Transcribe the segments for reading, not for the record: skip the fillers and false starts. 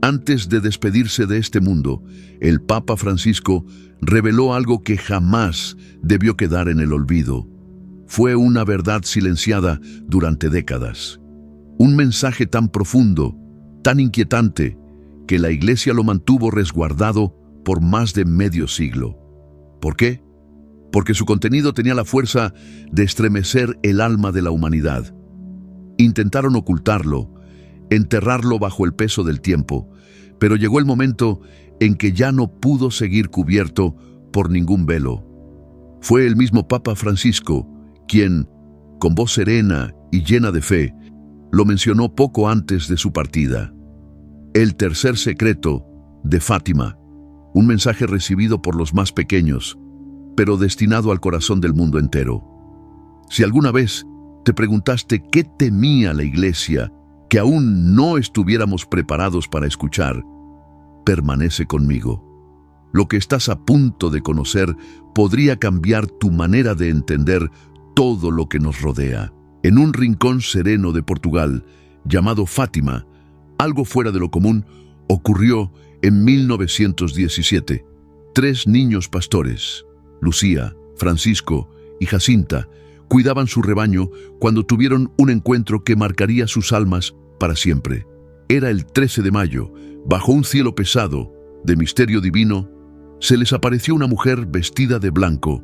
Antes de despedirse de este mundo, el Papa Francisco reveló algo que jamás debió quedar en el olvido. Fue una verdad silenciada durante décadas. Un mensaje tan profundo, tan inquietante, que la Iglesia lo mantuvo resguardado por más de medio siglo. ¿Por qué? Porque su contenido tenía la fuerza de estremecer el alma de la humanidad. Intentaron ocultarlo, enterrarlo bajo el peso del tiempo, pero llegó el momento en que ya no pudo seguir cubierto por ningún velo. Fue el mismo Papa Francisco quien, con voz serena y llena de fe, lo mencionó poco antes de su partida. El tercer secreto de Fátima, un mensaje recibido por los más pequeños, pero destinado al corazón del mundo entero. Si alguna vez te preguntaste qué temía la Iglesia que aún no estuviéramos preparados para escuchar, permanece conmigo. Lo que estás a punto de conocer podría cambiar tu manera de entender todo lo que nos rodea. En un rincón sereno de Portugal, llamado Fátima, algo fuera de lo común ocurrió en 1917. 3 niños pastores, Lucía, Francisco y Jacinta, cuidaban su rebaño cuando tuvieron un encuentro que marcaría sus almas para siempre. Era el 13 de mayo, bajo un cielo pesado, de misterio divino, se les apareció una mujer vestida de blanco,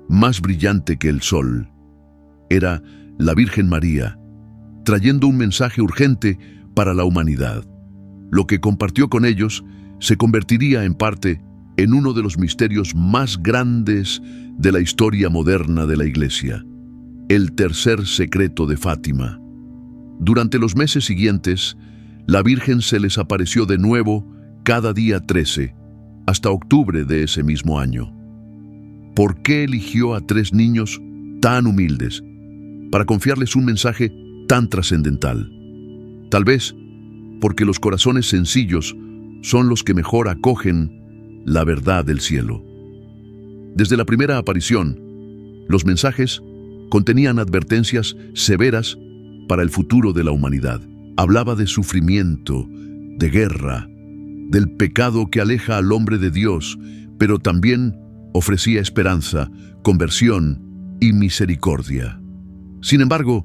más brillante que el sol. Era la Virgen María, trayendo un mensaje urgente para la humanidad. Lo que compartió con ellos se convertiría en parte en uno de los misterios más grandes de la historia moderna de la Iglesia, el tercer secreto de Fátima. Durante los meses siguientes, la Virgen se les apareció de nuevo cada día 13, hasta octubre de ese mismo año. ¿Por qué eligió a 3 niños tan humildes para confiarles un mensaje tan trascendental? Tal vez porque los corazones sencillos son los que mejor acogen la verdad del cielo. Desde la primera aparición, los mensajes contenían advertencias severas para el futuro de la humanidad. Hablaba de sufrimiento, de guerra, del pecado que aleja al hombre de Dios, pero también ofrecía esperanza, conversión y misericordia. Sin embargo,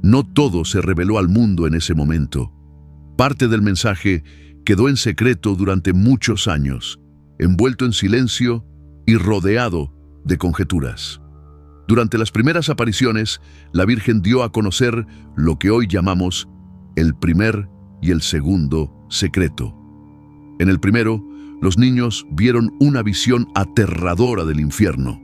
no todo se reveló al mundo en ese momento. Parte del mensaje quedó en secreto durante muchos años, envuelto en silencio y rodeado de conjeturas. Durante las primeras apariciones, la Virgen dio a conocer lo que hoy llamamos el primer y el segundo secreto. En el primero, los niños vieron una visión aterradora del infierno,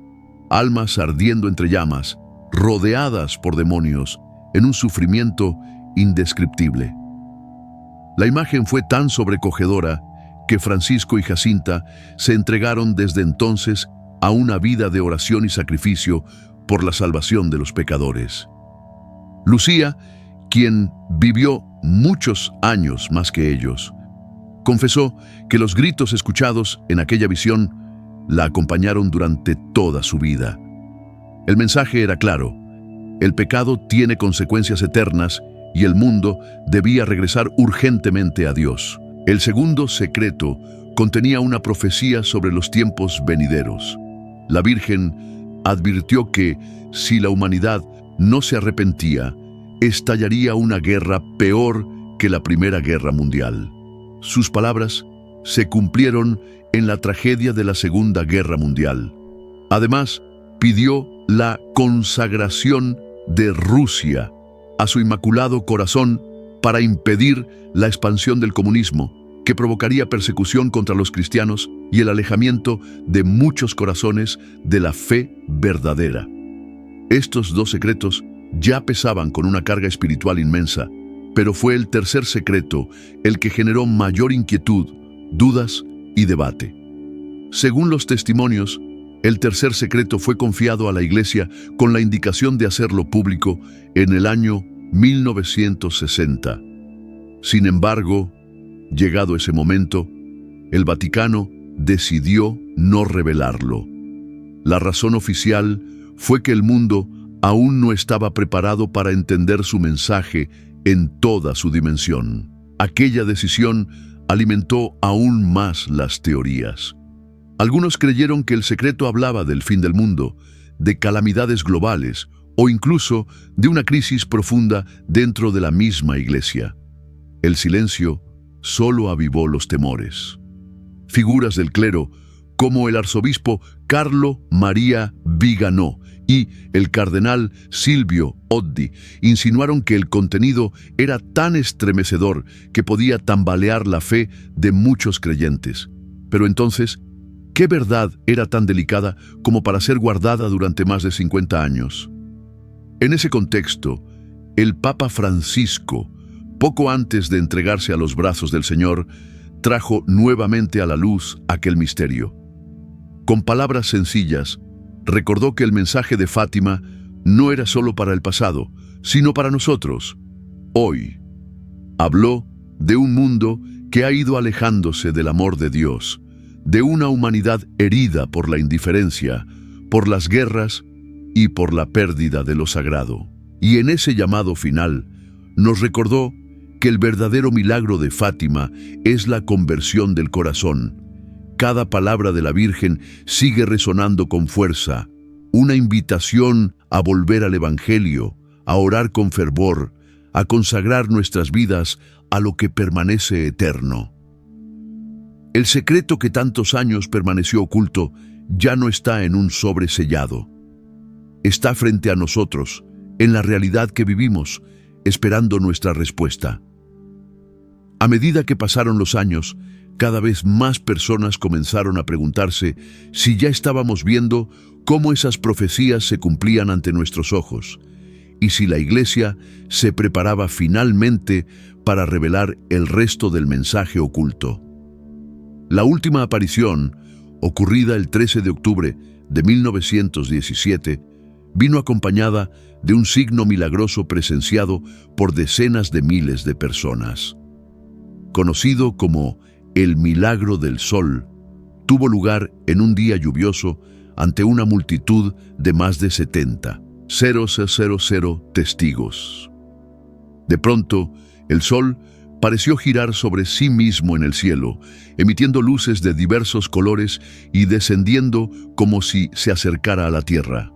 almas ardiendo entre llamas, rodeadas por demonios, en un sufrimiento indescriptible. La imagen fue tan sobrecogedora que Francisco y Jacinta se entregaron desde entonces a una vida de oración y sacrificio por la salvación de los pecadores. Lucía, quien vivió muchos años más que ellos, confesó que los gritos escuchados en aquella visión la acompañaron durante toda su vida. El mensaje era claro: el pecado tiene consecuencias eternas y el mundo debía regresar urgentemente a Dios. El segundo secreto contenía una profecía sobre los tiempos venideros. La Virgen advirtió que, si la humanidad no se arrepentía, estallaría una guerra peor que la Primera Guerra Mundial. Sus palabras se cumplieron en la tragedia de la Segunda Guerra Mundial. Además, pidió la consagración de Rusia a su Inmaculado Corazón para impedir la expansión del comunismo, que provocaría persecución contra los cristianos y el alejamiento de muchos corazones de la fe verdadera. Estos 2 secretos ya pesaban con una carga espiritual inmensa, pero fue el tercer secreto el que generó mayor inquietud, dudas y debate. Según los testimonios, el tercer secreto fue confiado a la Iglesia con la indicación de hacerlo público en el año 1960. Sin embargo, llegado ese momento, el Vaticano decidió no revelarlo. La razón oficial fue que el mundo aún no estaba preparado para entender su mensaje en toda su dimensión. Aquella decisión alimentó aún más las teorías. Algunos creyeron que el secreto hablaba del fin del mundo, de calamidades globales o incluso de una crisis profunda dentro de la misma Iglesia. El silencio solo avivó los temores. Figuras del clero, como el arzobispo Carlo Maria Viganò y el cardenal Silvio Oddi, insinuaron que el contenido era tan estremecedor que podía tambalear la fe de muchos creyentes. Pero entonces, ¿qué verdad era tan delicada como para ser guardada durante más de 50 años? En ese contexto, el Papa Francisco, poco antes de entregarse a los brazos del Señor, trajo nuevamente a la luz aquel misterio. Con palabras sencillas, recordó que el mensaje de Fátima no era solo para el pasado, sino para nosotros, hoy. Habló de un mundo que ha ido alejándose del amor de Dios, de una humanidad herida por la indiferencia, por las guerras y por la pérdida de lo sagrado. Y en ese llamado final, nos recordó que el verdadero milagro de Fátima es la conversión del corazón. Cada palabra de la Virgen sigue resonando con fuerza, una invitación a volver al Evangelio, a orar con fervor, a consagrar nuestras vidas a lo que permanece eterno. El secreto que tantos años permaneció oculto ya no está en un sobre sellado. Está frente a nosotros, en la realidad que vivimos, esperando nuestra respuesta. A medida que pasaron los años, cada vez más personas comenzaron a preguntarse si ya estábamos viendo cómo esas profecías se cumplían ante nuestros ojos, y si la Iglesia se preparaba finalmente para revelar el resto del mensaje oculto. La última aparición, ocurrida el 13 de octubre de 1917, vino acompañada de un signo milagroso presenciado por decenas de miles de personas. Conocido como el Milagro del Sol, tuvo lugar en un día lluvioso ante una multitud de más de 70,000 testigos. De pronto, el sol pareció girar sobre sí mismo en el cielo, emitiendo luces de diversos colores y descendiendo como si se acercara a la tierra.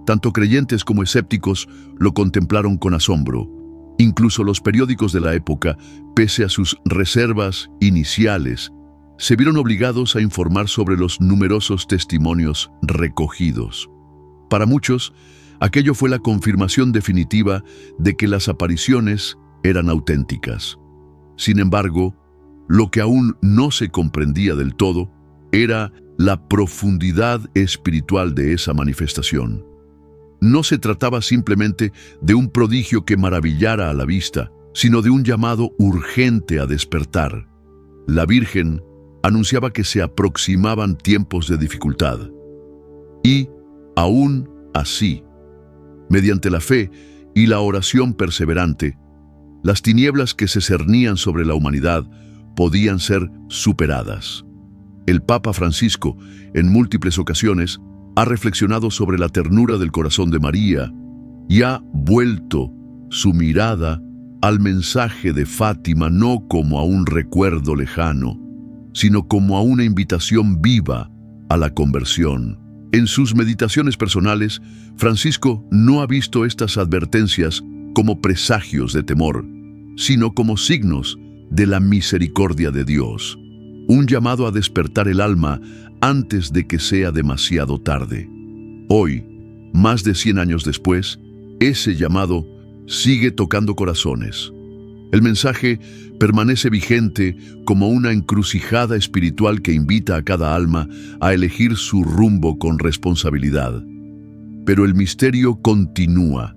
Tanto creyentes como escépticos lo contemplaron con asombro. Incluso los periódicos de la época, pese a sus reservas iniciales, se vieron obligados a informar sobre los numerosos testimonios recogidos. Para muchos, aquello fue la confirmación definitiva de que las apariciones eran auténticas. Sin embargo, lo que aún no se comprendía del todo era la profundidad espiritual de esa manifestación. No se trataba simplemente de un prodigio que maravillara a la vista, sino de un llamado urgente a despertar. La Virgen anunciaba que se aproximaban tiempos de dificultad. Y, aún así, mediante la fe y la oración perseverante, las tinieblas que se cernían sobre la humanidad podían ser superadas. El Papa Francisco, en múltiples ocasiones, ha reflexionado sobre la ternura del corazón de María y ha vuelto su mirada al mensaje de Fátima no como a un recuerdo lejano, sino como a una invitación viva a la conversión. En sus meditaciones personales, Francisco no ha visto estas advertencias como presagios de temor, sino como signos de la misericordia de Dios, un llamado a despertar el alma antes de que sea demasiado tarde. Hoy, más de 100 años después, ese llamado sigue tocando corazones. El mensaje permanece vigente como una encrucijada espiritual que invita a cada alma a elegir su rumbo con responsabilidad. Pero el misterio continúa.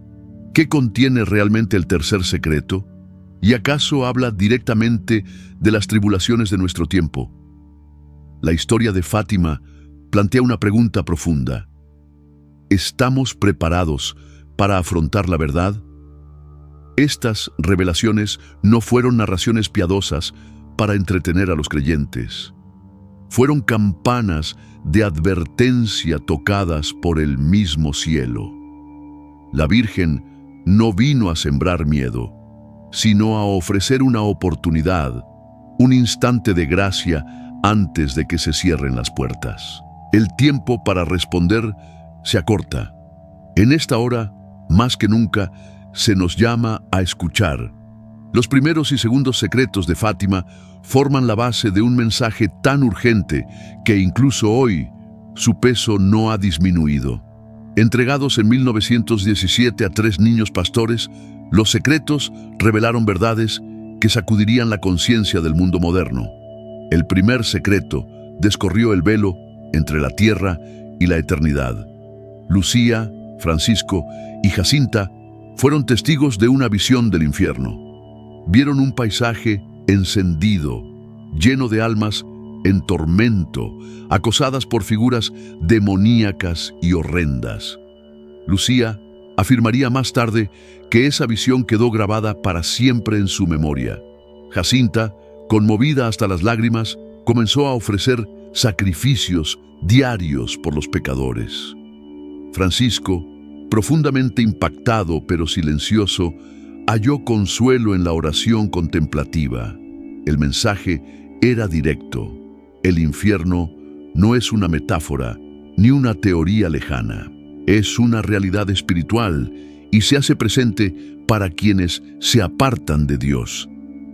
¿Qué contiene realmente el tercer secreto? ¿Y acaso habla directamente de las tribulaciones de nuestro tiempo? La historia de Fátima plantea una pregunta profunda. ¿Estamos preparados para afrontar la verdad? Estas revelaciones no fueron narraciones piadosas para entretener a los creyentes. Fueron campanas de advertencia tocadas por el mismo cielo. La Virgen no vino a sembrar miedo, sino a ofrecer una oportunidad, un instante de gracia antes de que se cierren las puertas. El tiempo para responder se acorta. En esta hora, más que nunca, se nos llama a escuchar. Los primeros y segundos secretos de Fátima forman la base de un mensaje tan urgente que incluso hoy su peso no ha disminuido. Entregados en 1917 a 3 niños pastores, los secretos revelaron verdades que sacudirían la conciencia del mundo moderno. El primer secreto descorrió el velo entre la tierra y la eternidad. Lucía, Francisco y Jacinta fueron testigos de una visión del infierno. Vieron un paisaje encendido, lleno de almas en tormento, acosadas por figuras demoníacas y horrendas. Lucía afirmaría más tarde que esa visión quedó grabada para siempre en su memoria. Jacinta, conmovida hasta las lágrimas, comenzó a ofrecer sacrificios diarios por los pecadores. Francisco, profundamente impactado pero silencioso, halló consuelo en la oración contemplativa. El mensaje era directo. El infierno no es una metáfora ni una teoría lejana. Es una realidad espiritual y se hace presente para quienes se apartan de Dios.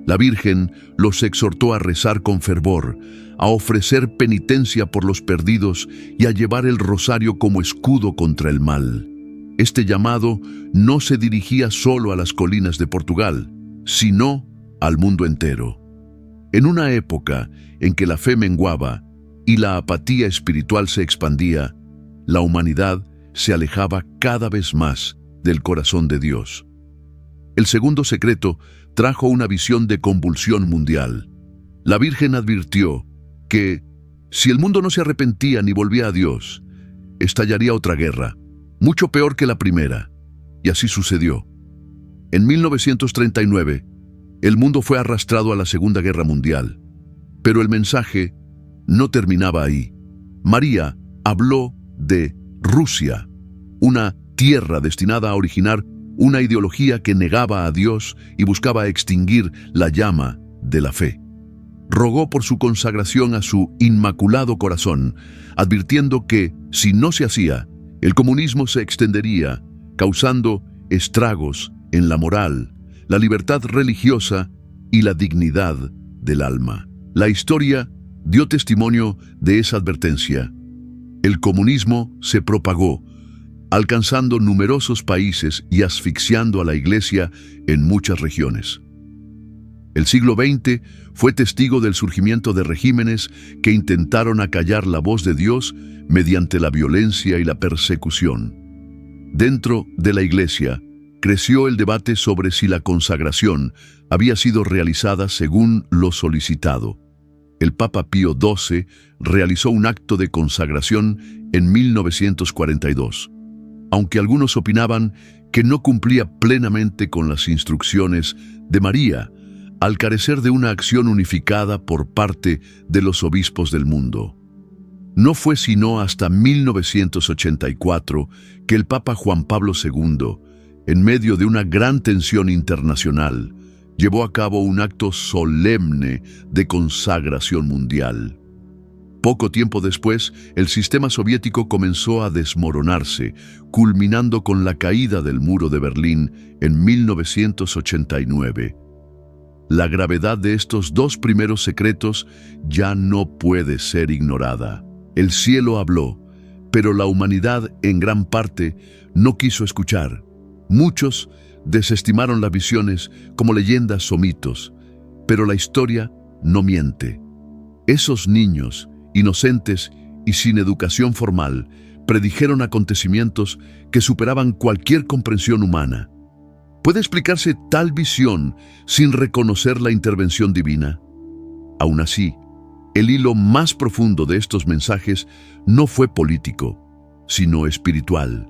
La Virgen los exhortó a rezar con fervor, a ofrecer penitencia por los perdidos y a llevar el rosario como escudo contra el mal. Este llamado no se dirigía solo a las colinas de Portugal, sino al mundo entero. En una época en que la fe menguaba y la apatía espiritual se expandía, la humanidad se alejaba cada vez más del corazón de Dios. El segundo secreto trajo una visión de convulsión mundial. La Virgen advirtió que, si el mundo no se arrepentía ni volvía a Dios, estallaría otra guerra, mucho peor que la primera, y así sucedió. En 1939, el mundo fue arrastrado a la Segunda Guerra Mundial, pero el mensaje no terminaba ahí. María habló de Rusia, una tierra destinada a originar una ideología que negaba a Dios y buscaba extinguir la llama de la fe. Rogó por su consagración a su inmaculado corazón, advirtiendo que, si no se hacía, el comunismo se extendería, causando estragos en la moral, la libertad religiosa y la dignidad del alma. La historia dio testimonio de esa advertencia. El comunismo se propagó, alcanzando numerosos países y asfixiando a la Iglesia en muchas regiones. El siglo XX fue testigo del surgimiento de regímenes que intentaron acallar la voz de Dios mediante la violencia y la persecución. Dentro de la Iglesia, creció el debate sobre si la consagración había sido realizada según lo solicitado. El Papa Pío XII realizó un acto de consagración en 1942. Aunque algunos opinaban que no cumplía plenamente con las instrucciones de María, al carecer de una acción unificada por parte de los obispos del mundo. No fue sino hasta 1984 que el Papa Juan Pablo II, en medio de una gran tensión internacional, llevó a cabo un acto solemne de consagración mundial. Poco tiempo después, el sistema soviético comenzó a desmoronarse, culminando con la caída del muro de Berlín en 1989. La gravedad de estos 2 primeros secretos ya no puede ser ignorada. El cielo habló, pero la humanidad en gran parte no quiso escuchar. Muchos desestimaron las visiones como leyendas o mitos, pero la historia no miente. Esos niños, inocentes y sin educación formal, predijeron acontecimientos que superaban cualquier comprensión humana. ¿Puede explicarse tal visión sin reconocer la intervención divina? Aún así, el hilo más profundo de estos mensajes no fue político, sino espiritual.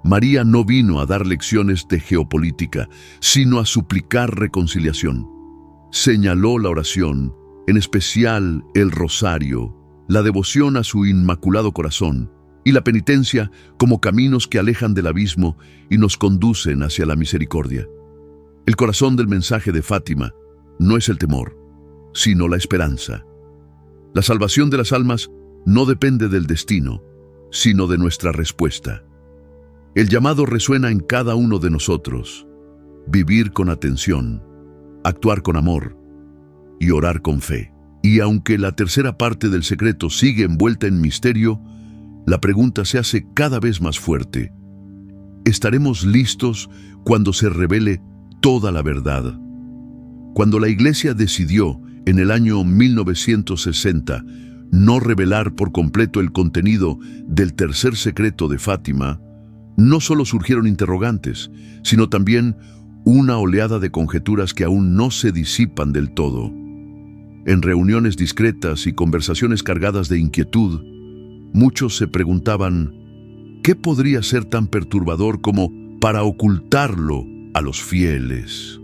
María no vino a dar lecciones de geopolítica, sino a suplicar reconciliación. Señaló la oración, en especial el rosario, la devoción a su inmaculado corazón y la penitencia como caminos que alejan del abismo y nos conducen hacia la misericordia. El corazón del mensaje de Fátima no es el temor, sino la esperanza. La salvación de las almas no depende del destino, sino de nuestra respuesta. El llamado resuena en cada uno de nosotros: vivir con atención, actuar con amor y orar con fe. Y aunque la tercera parte del secreto sigue envuelta en misterio, la pregunta se hace cada vez más fuerte: ¿estaremos listos cuando se revele toda la verdad? Cuando la Iglesia decidió, en el año 1960, no revelar por completo el contenido del tercer secreto de Fátima, no solo surgieron interrogantes, sino también una oleada de conjeturas que aún no se disipan del todo. En reuniones discretas y conversaciones cargadas de inquietud, muchos se preguntaban: ¿qué podría ser tan perturbador como para ocultarlo a los fieles?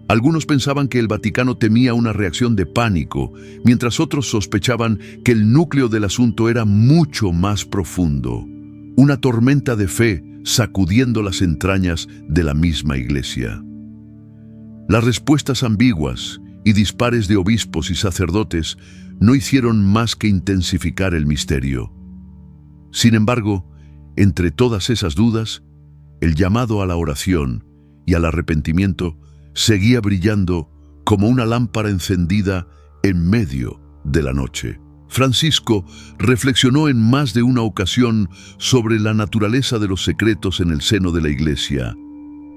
Algunos pensaban que el Vaticano temía una reacción de pánico, mientras otros sospechaban que el núcleo del asunto era mucho más profundo, una tormenta de fe sacudiendo las entrañas de la misma Iglesia. Las respuestas ambiguas y dispares de obispos y sacerdotes no hicieron más que intensificar el misterio. Sin embargo, entre todas esas dudas, el llamado a la oración y al arrepentimiento seguía brillando como una lámpara encendida en medio de la noche. Francisco reflexionó en más de una ocasión sobre la naturaleza de los secretos en el seno de la Iglesia.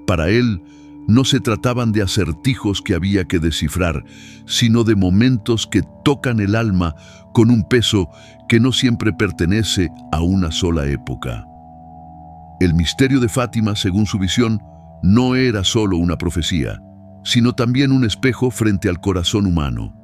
Para él, no se trataban de acertijos que había que descifrar, sino de momentos que tocan el alma con un peso que no siempre pertenece a una sola época. El misterio de Fátima, según su visión, no era solo una profecía, sino también un espejo frente al corazón humano.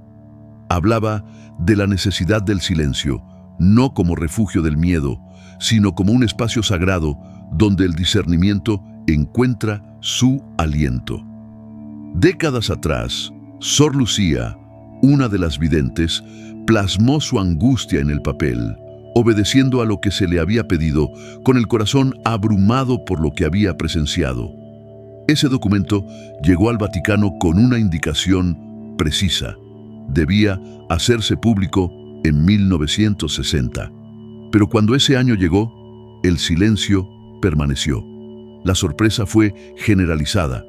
Hablaba de la necesidad del silencio, no como refugio del miedo, sino como un espacio sagrado donde el discernimiento encuentra su aliento. Décadas atrás, Sor Lucía, una de las videntes, plasmó su angustia en el papel, obedeciendo a lo que se le había pedido, con el corazón abrumado por lo que había presenciado. Ese documento llegó al Vaticano con una indicación precisa: debía hacerse público en 1960. Pero cuando ese año llegó, el silencio permaneció. La sorpresa fue generalizada.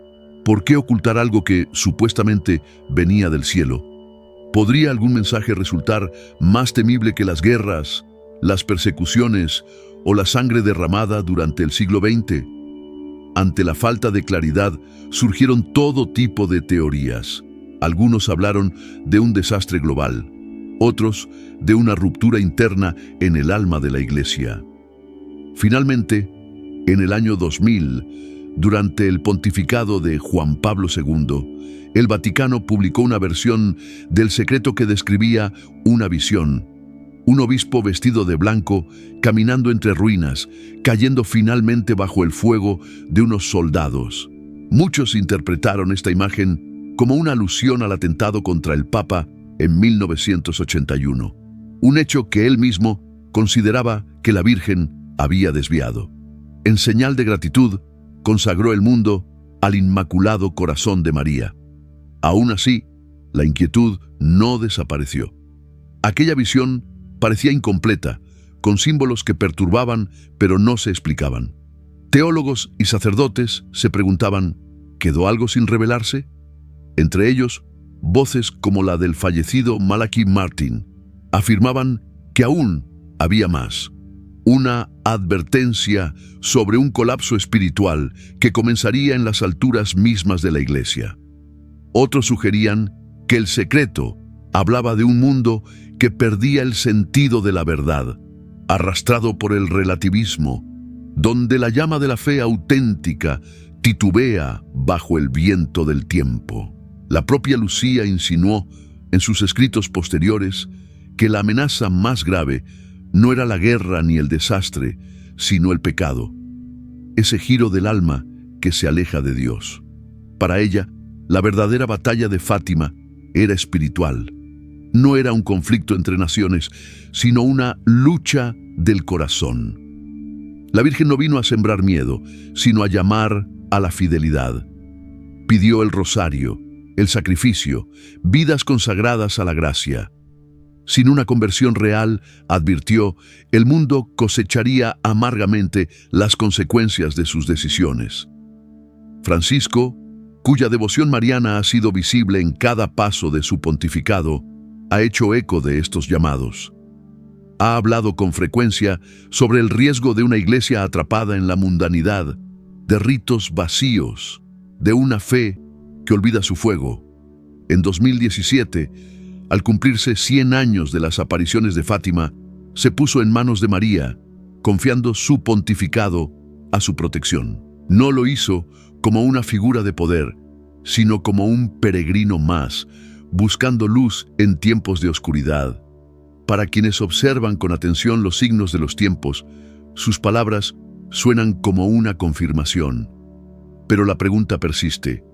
¿Por qué ocultar algo que supuestamente venía del cielo? ¿Podría algún mensaje resultar más temible que las guerras, las persecuciones o la sangre derramada durante el siglo XX? Ante la falta de claridad, surgieron todo tipo de teorías. Algunos hablaron de un desastre global, otros de una ruptura interna en el alma de la Iglesia. Finalmente, en el año 2000, durante el pontificado de Juan Pablo II, el Vaticano publicó una versión del secreto que describía una visión: un obispo vestido de blanco, caminando entre ruinas, cayendo finalmente bajo el fuego de unos soldados. Muchos interpretaron esta imagen como una alusión al atentado contra el Papa en 1981, un hecho que él mismo consideraba que la Virgen había desviado. En señal de gratitud, consagró el mundo al Inmaculado Corazón de María. Aún así, la inquietud no desapareció. Aquella visión parecía incompleta, con símbolos que perturbaban pero no se explicaban. Teólogos y sacerdotes se preguntaban: ¿quedó algo sin revelarse? Entre ellos, voces como la del fallecido Malachi Martin afirmaban que aún había más. Una advertencia sobre un colapso espiritual que comenzaría en las alturas mismas de la Iglesia. Otros sugerían que el secreto hablaba de un mundo que perdía el sentido de la verdad, arrastrado por el relativismo, donde la llama de la fe auténtica titubea bajo el viento del tiempo. La propia Lucía insinuó en sus escritos posteriores que la amenaza más grave no era la guerra ni el desastre, sino el pecado, ese giro del alma que se aleja de Dios. Para ella, la verdadera batalla de Fátima era espiritual. No era un conflicto entre naciones, sino una lucha del corazón. La Virgen no vino a sembrar miedo, sino a llamar a la fidelidad. Pidió el rosario, el sacrificio, vidas consagradas a la gracia. Sin una conversión real, advirtió, el mundo cosecharía amargamente las consecuencias de sus decisiones. Francisco, cuya devoción mariana ha sido visible en cada paso de su pontificado, ha hecho eco de estos llamados. Ha hablado con frecuencia sobre el riesgo de una iglesia atrapada en la mundanidad, de ritos vacíos, de una fe que olvida su fuego. En 2017, al cumplirse 100 años de las apariciones de Fátima, se puso en manos de María, confiando su pontificado a su protección. No lo hizo como una figura de poder, sino como un peregrino más, buscando luz en tiempos de oscuridad. Para quienes observan con atención los signos de los tiempos, sus palabras suenan como una confirmación. Pero la pregunta persiste: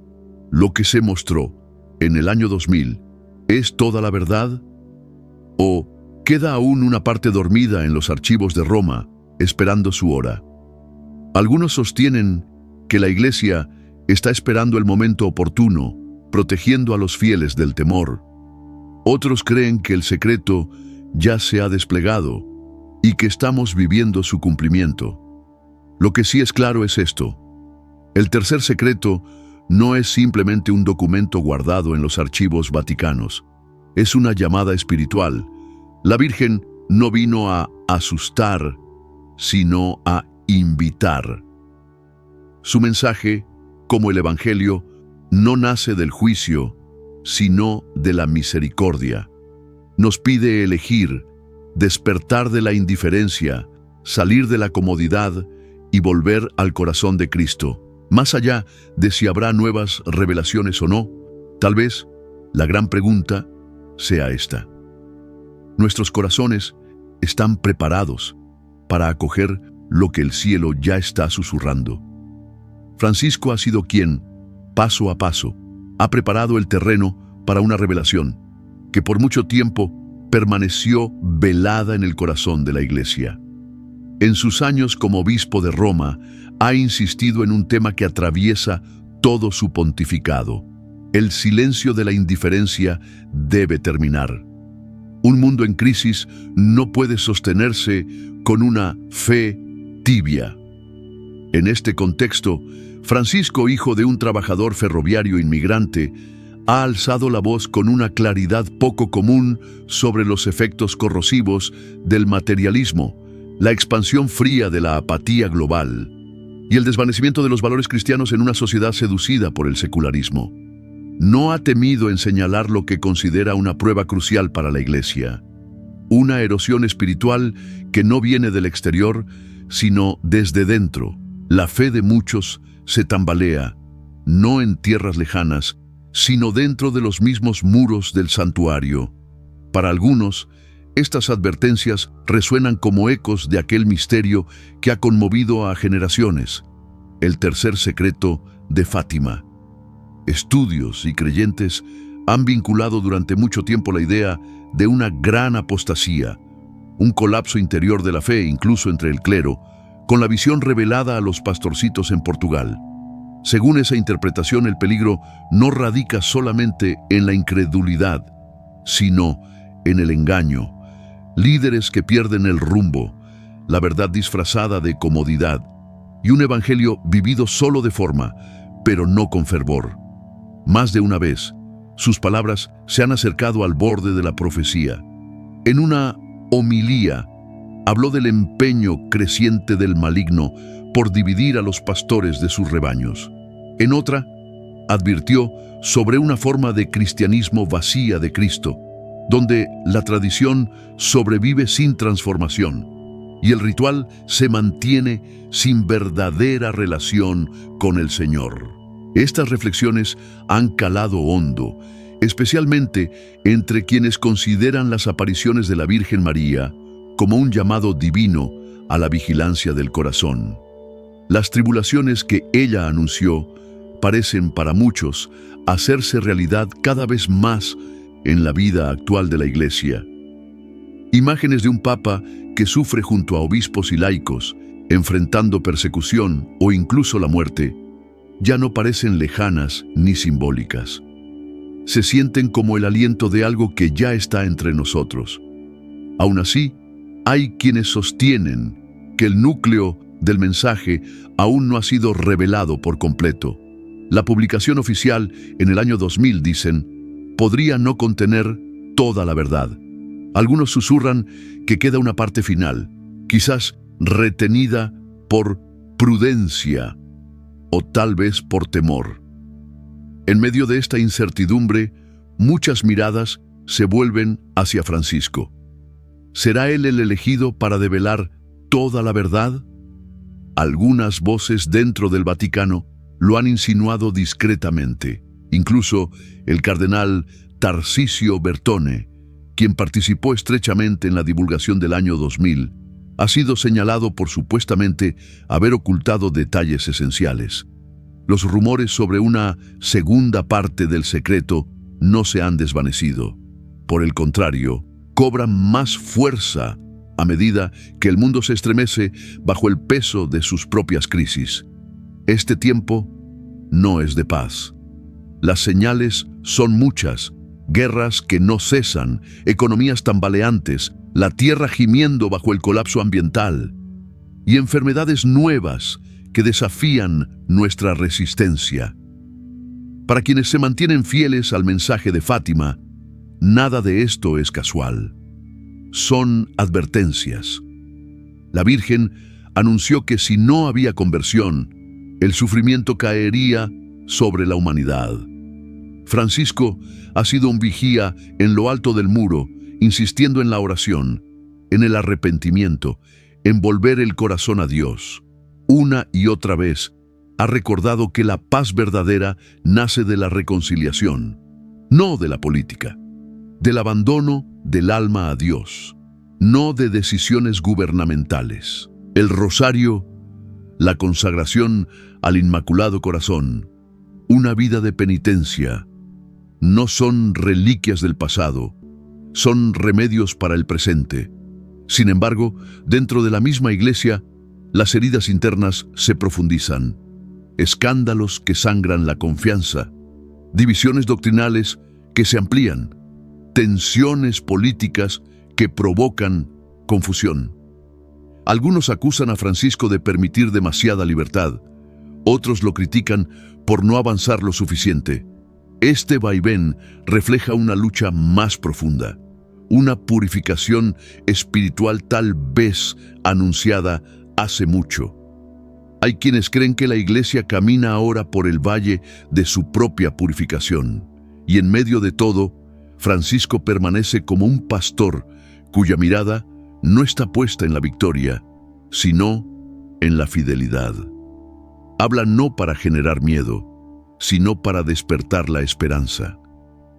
¿lo que se mostró en el año 2000 es toda la verdad? ¿O queda aún una parte dormida en los archivos de Roma, esperando su hora? Algunos sostienen que la Iglesia está esperando el momento oportuno, protegiendo a los fieles del temor. Otros creen que el secreto ya se ha desplegado y que estamos viviendo su cumplimiento. Lo que sí es claro es esto: el tercer secreto no es simplemente un documento guardado en los archivos vaticanos. Es una llamada espiritual. La Virgen no vino a asustar, sino a invitar. Su mensaje, como el Evangelio, no nace del juicio, sino de la misericordia. Nos pide elegir, despertar de la indiferencia, salir de la comodidad y volver al corazón de Cristo. Más allá de si habrá nuevas revelaciones o no, tal vez la gran pregunta sea esta: ¿nuestros corazones están preparados para acoger lo que el cielo ya está susurrando? Francisco ha sido quien, paso a paso, ha preparado el terreno para una revelación que por mucho tiempo permaneció velada en el corazón de la Iglesia. En sus años como obispo de Roma, ha insistido en un tema que atraviesa todo su pontificado: el silencio de la indiferencia debe terminar. Un mundo en crisis no puede sostenerse con una fe tibia. En este contexto, Francisco, hijo de un trabajador ferroviario inmigrante, ha alzado la voz con una claridad poco común sobre los efectos corrosivos del materialismo, la expansión fría de la apatía global y el desvanecimiento de los valores cristianos en una sociedad seducida por el secularismo. No ha temido en señalar lo que considera una prueba crucial para la Iglesia: una erosión espiritual que no viene del exterior, sino desde dentro. La fe de muchos se tambalea, no en tierras lejanas, sino dentro de los mismos muros del santuario. Para algunos, estas advertencias resuenan como ecos de aquel misterio que ha conmovido a generaciones: el tercer secreto de Fátima. Estudios y creyentes han vinculado durante mucho tiempo la idea de una gran apostasía, un colapso interior de la fe, incluso entre el clero, con la visión revelada a los pastorcitos en Portugal. Según esa interpretación, el peligro no radica solamente en la incredulidad, sino en el engaño. Líderes que pierden el rumbo, la verdad disfrazada de comodidad, y un evangelio vivido solo de forma, pero no con fervor. Más de una vez, sus palabras se han acercado al borde de la profecía. En una homilía, habló del empeño creciente del maligno por dividir a los pastores de sus rebaños. En otra, advirtió sobre una forma de cristianismo vacía de Cristo, donde la tradición sobrevive sin transformación y el ritual se mantiene sin verdadera relación con el Señor. Estas reflexiones han calado hondo, especialmente entre quienes consideran las apariciones de la Virgen María como un llamado divino a la vigilancia del corazón. Las tribulaciones que ella anunció parecen para muchos hacerse realidad cada vez más en la vida actual de la Iglesia. Imágenes de un papa que sufre junto a obispos y laicos, enfrentando persecución o incluso la muerte, ya no parecen lejanas ni simbólicas. se sienten como el aliento de algo que ya está entre nosotros. Aún así, hay quienes sostienen que el núcleo del mensaje aún no ha sido revelado por completo. La publicación oficial en el año 2000, dicen, podría no contener toda la verdad. Algunos susurran que queda una parte final, quizás retenida por prudencia o tal vez por temor. En medio de esta incertidumbre, muchas miradas se vuelven hacia Francisco. ¿Será él el elegido para develar toda la verdad? Algunas voces dentro del Vaticano lo han insinuado discretamente. Incluso el cardenal Tarcisio Bertone, quien participó estrechamente en la divulgación del año 2000, ha sido señalado por supuestamente haber ocultado detalles esenciales. Los rumores sobre una segunda parte del secreto no se han desvanecido. Por el contrario, cobran más fuerza a medida que el mundo se estremece bajo el peso de sus propias crisis. Este tiempo no es de paz. Las señales son muchas: guerras que no cesan, economías tambaleantes, la tierra gimiendo bajo el colapso ambiental y enfermedades nuevas que desafían nuestra resistencia. Para quienes se mantienen fieles al mensaje de Fátima, nada de esto es casual. Son advertencias. La Virgen anunció que si no había conversión, el sufrimiento caería sobre la humanidad. Francisco ha sido un vigía en lo alto del muro, insistiendo en la oración, en el arrepentimiento, en volver el corazón a Dios. Una y otra vez ha recordado que la paz verdadera nace de la reconciliación, no de la política, del abandono del alma a Dios, no de decisiones gubernamentales. El rosario, la consagración al Inmaculado Corazón, una vida de penitencia, no son reliquias del pasado, son remedios para el presente. Sin embargo, dentro de la misma Iglesia, las heridas internas se profundizan, escándalos que sangran la confianza, divisiones doctrinales que se amplían, tensiones políticas que provocan confusión. Algunos acusan a Francisco de permitir demasiada libertad, otros lo critican por no avanzar lo suficiente. Este vaivén refleja una lucha más profunda, una purificación espiritual tal vez anunciada hace mucho. Hay quienes creen que la Iglesia camina ahora por el valle de su propia purificación, y en medio de todo, Francisco permanece como un pastor cuya mirada no está puesta en la victoria, sino en la fidelidad. Habla no para generar miedo, sino para despertar la esperanza.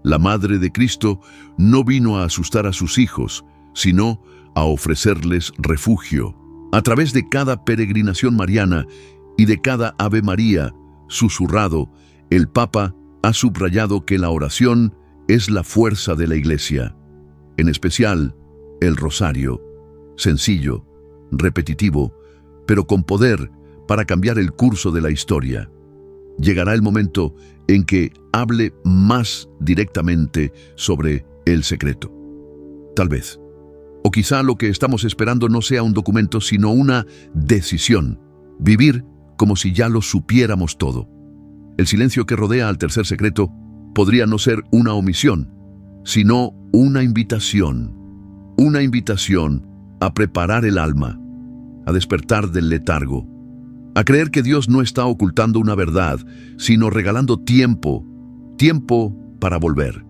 La Madre de Cristo no vino a asustar a sus hijos, sino a ofrecerles refugio. A través de cada peregrinación mariana y de cada Ave María susurrado, el Papa ha subrayado que la oración es la fuerza de la Iglesia. En especial, el rosario, sencillo, repetitivo, pero con poder para cambiar el curso de la historia. Llegará el momento en que hable más directamente sobre el secreto. Tal vez. O quizá lo que estamos esperando no sea un documento, sino una decisión. Vivir como si ya lo supiéramos todo. El silencio que rodea al tercer secreto podría no ser una omisión, sino una invitación. Una invitación a preparar el alma, a despertar del letargo, a creer que Dios no está ocultando una verdad, sino regalando tiempo para volver.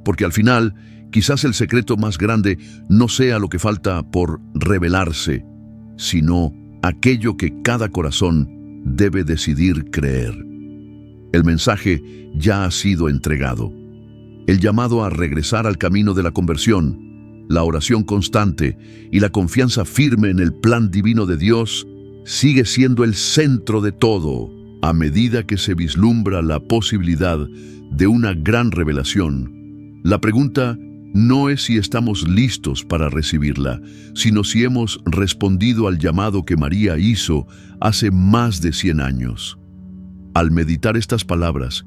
Porque al final, quizás el secreto más grande no sea lo que falta por revelarse, sino aquello que cada corazón debe decidir creer. El mensaje ya ha sido entregado. El llamado a regresar al camino de la conversión, la oración constante y la confianza firme en el plan divino de Dios sigue siendo el centro de todo, a medida que se vislumbra la posibilidad de una gran revelación. La pregunta no es si estamos listos para recibirla, sino si hemos respondido al llamado que María hizo hace más de 100 años. Al meditar estas palabras,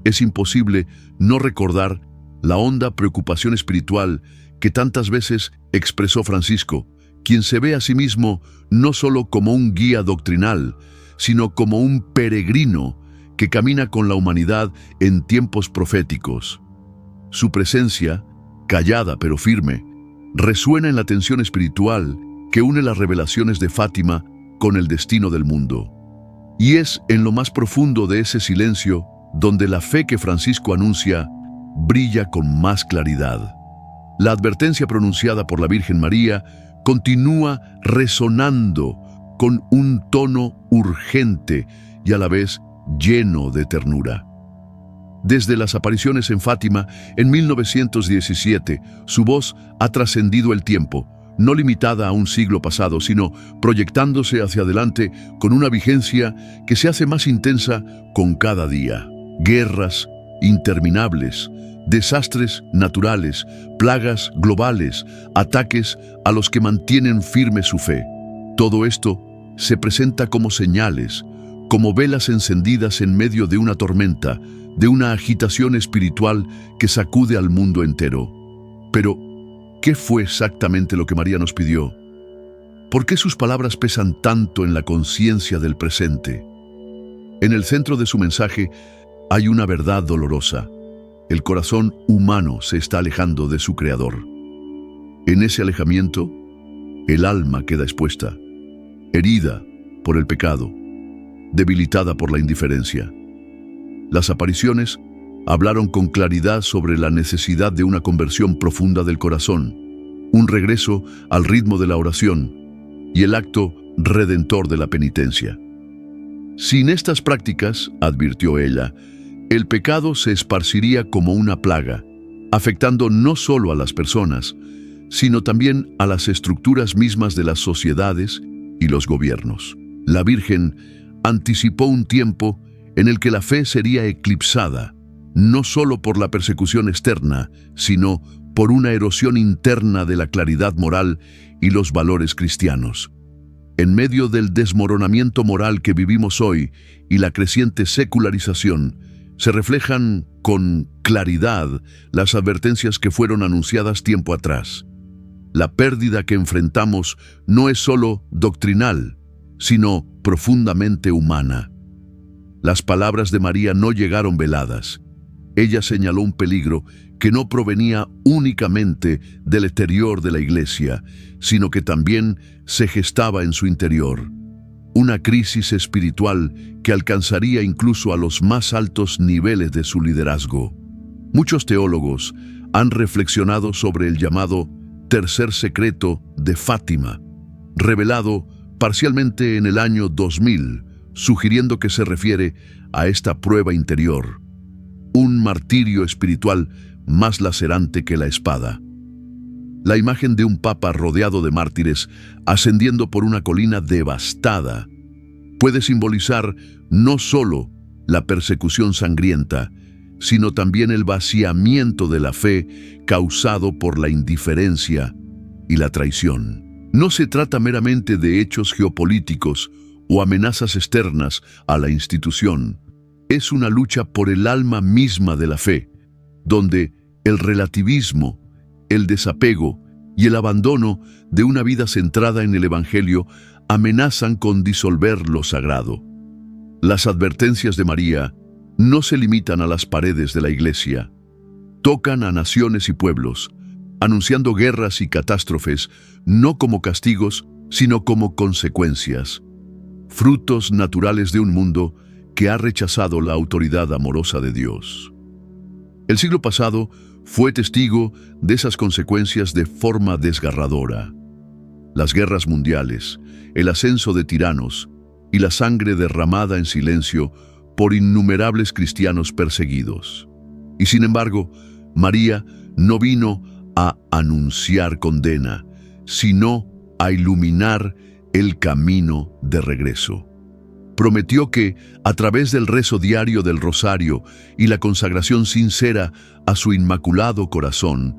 Es imposible no recordar la honda preocupación espiritual que tantas veces expresó Francisco, quien se ve a sí mismo no solo como un guía doctrinal, sino como un peregrino que camina con la humanidad en tiempos proféticos. Su presencia, callada pero firme, resuena en la tensión espiritual que une las revelaciones de Fátima con el destino del mundo. Y es en lo más profundo de ese silencio donde la fe que Francisco anuncia brilla con más claridad. La advertencia pronunciada por la Virgen María continúa resonando con un tono urgente y a la vez lleno de ternura. Desde las apariciones en Fátima en 1917, su voz ha trascendido el tiempo, no limitada a un siglo pasado, sino proyectándose hacia adelante con una vigencia que se hace más intensa con cada día. Guerras interminables, desastres naturales, plagas globales, ataques a los que mantienen firme su fe. Todo esto se presenta como señales, como velas encendidas en medio de una tormenta, de una agitación espiritual que sacude al mundo entero. Pero, ¿qué fue exactamente lo que María nos pidió? ¿Por qué sus palabras pesan tanto en la conciencia del presente? En el centro de su mensaje hay una verdad dolorosa. El corazón humano se está alejando de su Creador. En ese alejamiento, el alma queda expuesta, herida por el pecado, debilitada por la indiferencia. Las apariciones hablaron con claridad sobre la necesidad de una conversión profunda del corazón, un regreso al ritmo de la oración y el acto redentor de la penitencia. Sin estas prácticas, advirtió ella, el pecado se esparciría como una plaga, afectando no solo a las personas, sino también a las estructuras mismas de las sociedades y los gobiernos. La Virgen anticipó un tiempo en el que la fe sería eclipsada, no solo por la persecución externa, sino por una erosión interna de la claridad moral y los valores cristianos. En medio del desmoronamiento moral que vivimos hoy y la creciente secularización, se reflejan con claridad las advertencias que fueron anunciadas tiempo atrás. La pérdida que enfrentamos no es solo doctrinal, sino profundamente humana. Las palabras de María no llegaron veladas. Ella señaló un peligro que no provenía únicamente del exterior de la Iglesia, sino que también se gestaba en su interior. Una crisis espiritual que alcanzaría incluso a los más altos niveles de su liderazgo. Muchos teólogos han reflexionado sobre el llamado tercer secreto de Fátima, revelado parcialmente en el año 2000, sugiriendo que se refiere a esta prueba interior, un martirio espiritual más lacerante que la espada. La imagen de un papa rodeado de mártires ascendiendo por una colina devastada puede simbolizar no solo la persecución sangrienta, sino también el vaciamiento de la fe causado por la indiferencia y la traición. No se trata meramente de hechos geopolíticos o amenazas externas a la institución. Es una lucha por el alma misma de la fe, donde el relativismo, el desapego y el abandono de una vida centrada en el Evangelio amenazan con disolver lo sagrado. Las advertencias de María no se limitan a las paredes de la Iglesia. Tocan a naciones y pueblos, anunciando guerras y catástrofes no como castigos, sino como consecuencias, frutos naturales de un mundo que ha rechazado la autoridad amorosa de Dios. El siglo pasado fue testigo de esas consecuencias de forma desgarradora. Las guerras mundiales, el ascenso de tiranos y la sangre derramada en silencio por innumerables cristianos perseguidos. Y sin embargo, María no vino a anunciar condena, sino a iluminar el camino de regreso. Prometió que, a través del rezo diario del rosario y la consagración sincera a su inmaculado corazón,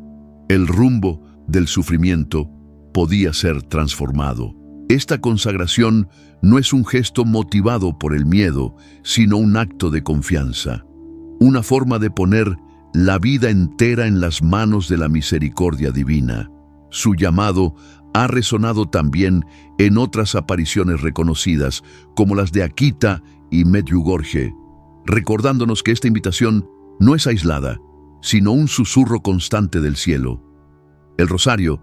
el rumbo del sufrimiento podía ser transformado. Esta consagración no es un gesto motivado por el miedo, sino un acto de confianza. una forma de poner la vida entera en las manos de la misericordia divina. Su llamado ha resonado también en otras apariciones reconocidas, como las de Akita y Medjugorje, recordándonos que esta invitación no es aislada, sino un susurro constante del cielo. El rosario,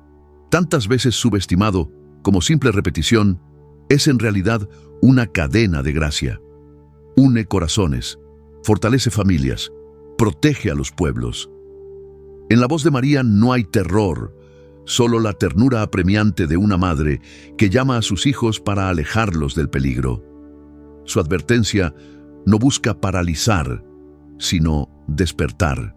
tantas veces subestimado como simple repetición, es en realidad una cadena de gracia. Une corazones, fortalece familias, protege a los pueblos. En la voz de María no hay terror, solo la ternura apremiante de una madre que llama a sus hijos para alejarlos del peligro. Su advertencia no busca paralizar, sino despertar.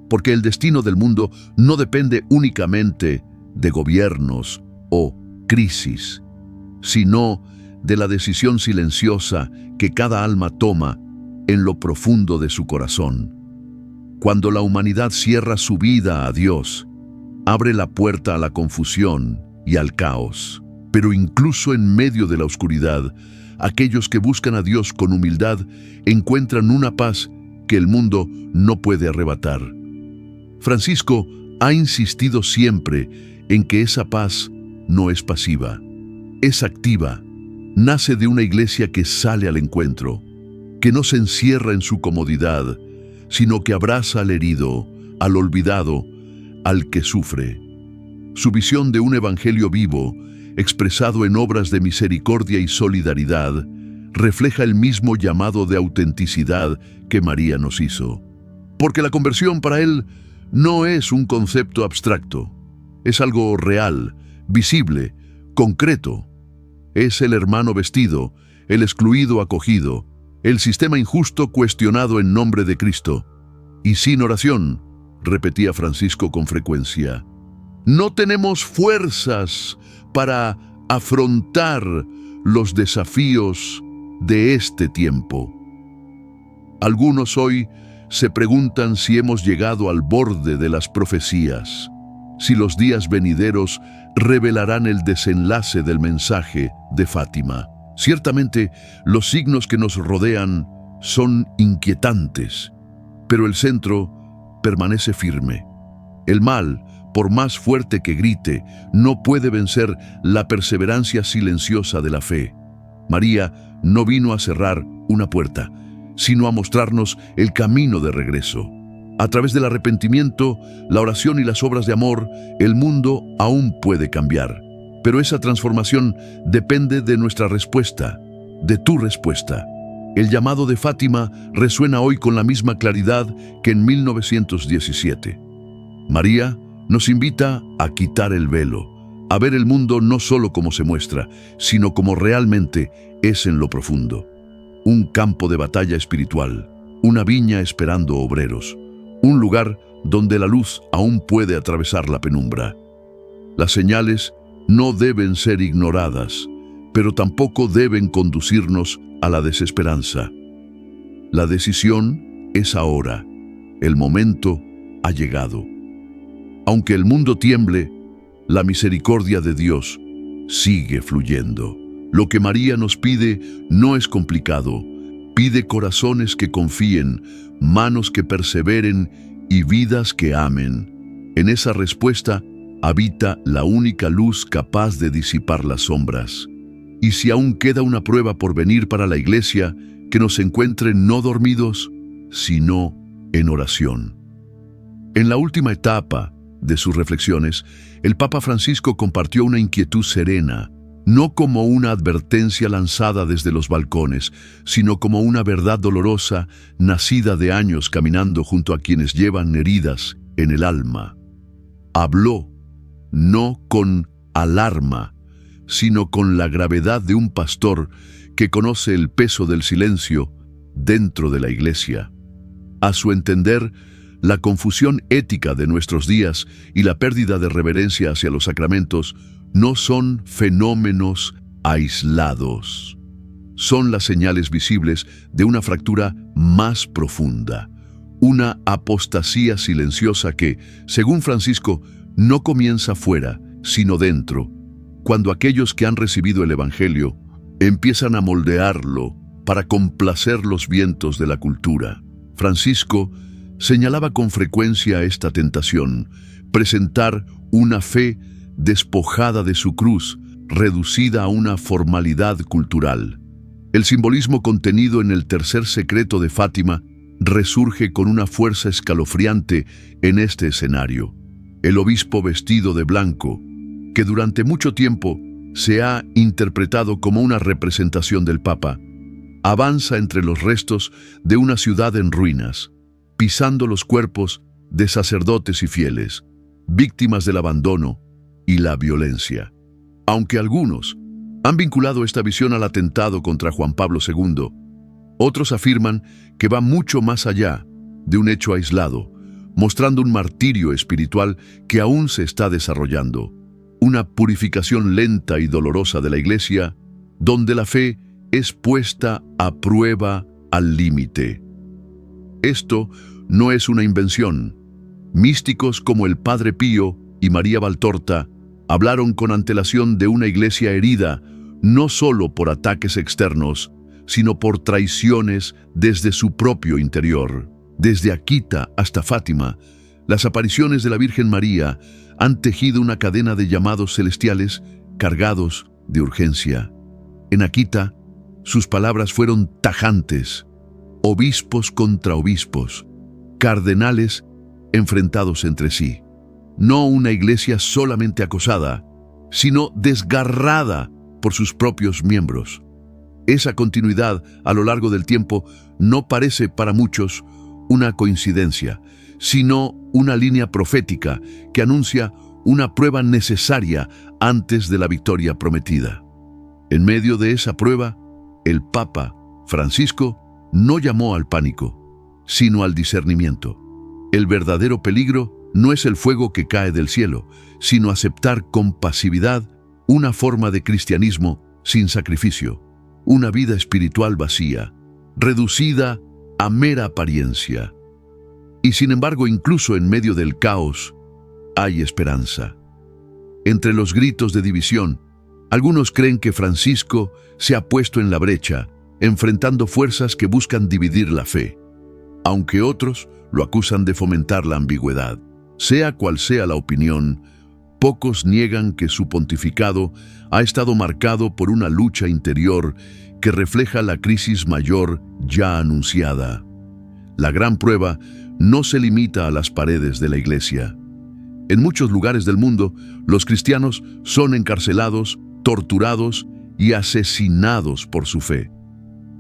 Porque el destino del mundo no depende únicamente de gobiernos o crisis, sino de la decisión silenciosa que cada alma toma en lo profundo de su corazón. Cuando la humanidad cierra su vida a Dios, abre la puerta a la confusión y al caos. Pero incluso en medio de la oscuridad, aquellos que buscan a Dios con humildad encuentran una paz que el mundo no puede arrebatar. Francisco ha insistido siempre en que esa paz no es pasiva, es activa. Nace de una iglesia que sale al encuentro, que no se encierra en su comodidad, sino que abraza al herido, al olvidado, al que sufre. Su visión de un evangelio vivo, expresado en obras de misericordia y solidaridad, refleja el mismo llamado de autenticidad que María nos hizo. Porque la conversión para él no es un concepto abstracto, es algo real, visible, concreto. Es el hermano vestido, el excluido acogido, el sistema injusto cuestionado en nombre de Cristo. Y sin oración, repetía Francisco con frecuencia, no tenemos fuerzas para afrontar los desafíos de este tiempo. Algunos hoy se preguntan si hemos llegado al borde de las profecías, si los días venideros revelarán el desenlace del mensaje de Fátima. Ciertamente, los signos que nos rodean son inquietantes, pero el centro permanece firme. El mal, por más fuerte que grite, no puede vencer la perseverancia silenciosa de la fe. María no vino a cerrar una puerta, sino a mostrarnos el camino de regreso. A través del arrepentimiento, la oración y las obras de amor, el mundo aún puede cambiar. Pero esa transformación depende de nuestra respuesta, de tu respuesta. El llamado de Fátima resuena hoy con la misma claridad que en 1917. María nos invita a quitar el velo, a ver el mundo no solo como se muestra, sino como realmente es en lo profundo. Un campo de batalla espiritual, una viña esperando obreros, un lugar donde la luz aún puede atravesar la penumbra. Las señales no deben ser ignoradas, pero tampoco deben conducirnos a la desesperanza. La decisión es ahora, el momento ha llegado. Aunque el mundo tiemble, la misericordia de Dios sigue fluyendo. Lo que María nos pide no es complicado. Pide corazones que confíen, manos que perseveren y vidas que amen. En esa respuesta habita la única luz capaz de disipar las sombras. Y si aún queda una prueba por venir para la Iglesia, que nos encuentre no dormidos, sino en oración. En la última etapa de sus reflexiones, el Papa Francisco compartió una inquietud serena, no como una advertencia lanzada desde los balcones, sino como una verdad dolorosa nacida de años caminando junto a quienes llevan heridas en el alma. Habló, no con alarma, sino con la gravedad de un pastor que conoce el peso del silencio dentro de la Iglesia. A su entender, la confusión ética de nuestros días y la pérdida de reverencia hacia los sacramentos no son fenómenos aislados. Son las señales visibles de una fractura más profunda, una apostasía silenciosa que, según Francisco, no comienza fuera, sino dentro, cuando aquellos que han recibido el Evangelio empiezan a moldearlo para complacer los vientos de la cultura. Francisco señalaba con frecuencia esta tentación: presentar una fe despojada de su cruz, reducida a una formalidad cultural. El simbolismo contenido en el tercer secreto de Fátima resurge con una fuerza escalofriante en este escenario. El obispo vestido de blanco, que durante mucho tiempo se ha interpretado como una representación del Papa, avanza entre los restos de una ciudad en ruinas, pisando los cuerpos de sacerdotes y fieles, víctimas del abandono y la violencia. Aunque algunos han vinculado esta visión al atentado contra Juan Pablo II, otros afirman que va mucho más allá de un hecho aislado, mostrando un martirio espiritual que aún se está desarrollando, una purificación lenta y dolorosa de la Iglesia, donde la fe es puesta a prueba al límite. Esto no es una invención. Místicos como el Padre Pío y María Valtorta hablaron con antelación de una iglesia herida, no solo por ataques externos, sino por traiciones desde su propio interior. Desde Akita hasta Fátima, las apariciones de la Virgen María han tejido una cadena de llamados celestiales cargados de urgencia. En Akita, sus palabras fueron tajantes: obispos contra obispos, cardenales enfrentados entre sí. No una iglesia solamente acosada, sino desgarrada por sus propios miembros. Esa continuidad a lo largo del tiempo no parece para muchos una coincidencia, sino una línea profética que anuncia una prueba necesaria antes de la victoria prometida. En medio de esa prueba, el Papa Francisco no llamó al pánico, sino al discernimiento. El verdadero peligro no es el fuego que cae del cielo, sino aceptar con pasividad una forma de cristianismo sin sacrificio, una vida espiritual vacía, reducida a mera apariencia. Y sin embargo, incluso en medio del caos, hay esperanza. Entre los gritos de división, algunos creen que Francisco se ha puesto en la brecha, enfrentando fuerzas que buscan dividir la fe, aunque otros lo acusan de fomentar la ambigüedad. Sea cual sea la opinión, pocos niegan que su pontificado ha estado marcado por una lucha interior que refleja la crisis mayor ya anunciada. La gran prueba no se limita a las paredes de la iglesia. En muchos lugares del mundo, los cristianos son encarcelados, torturados y asesinados por su fe.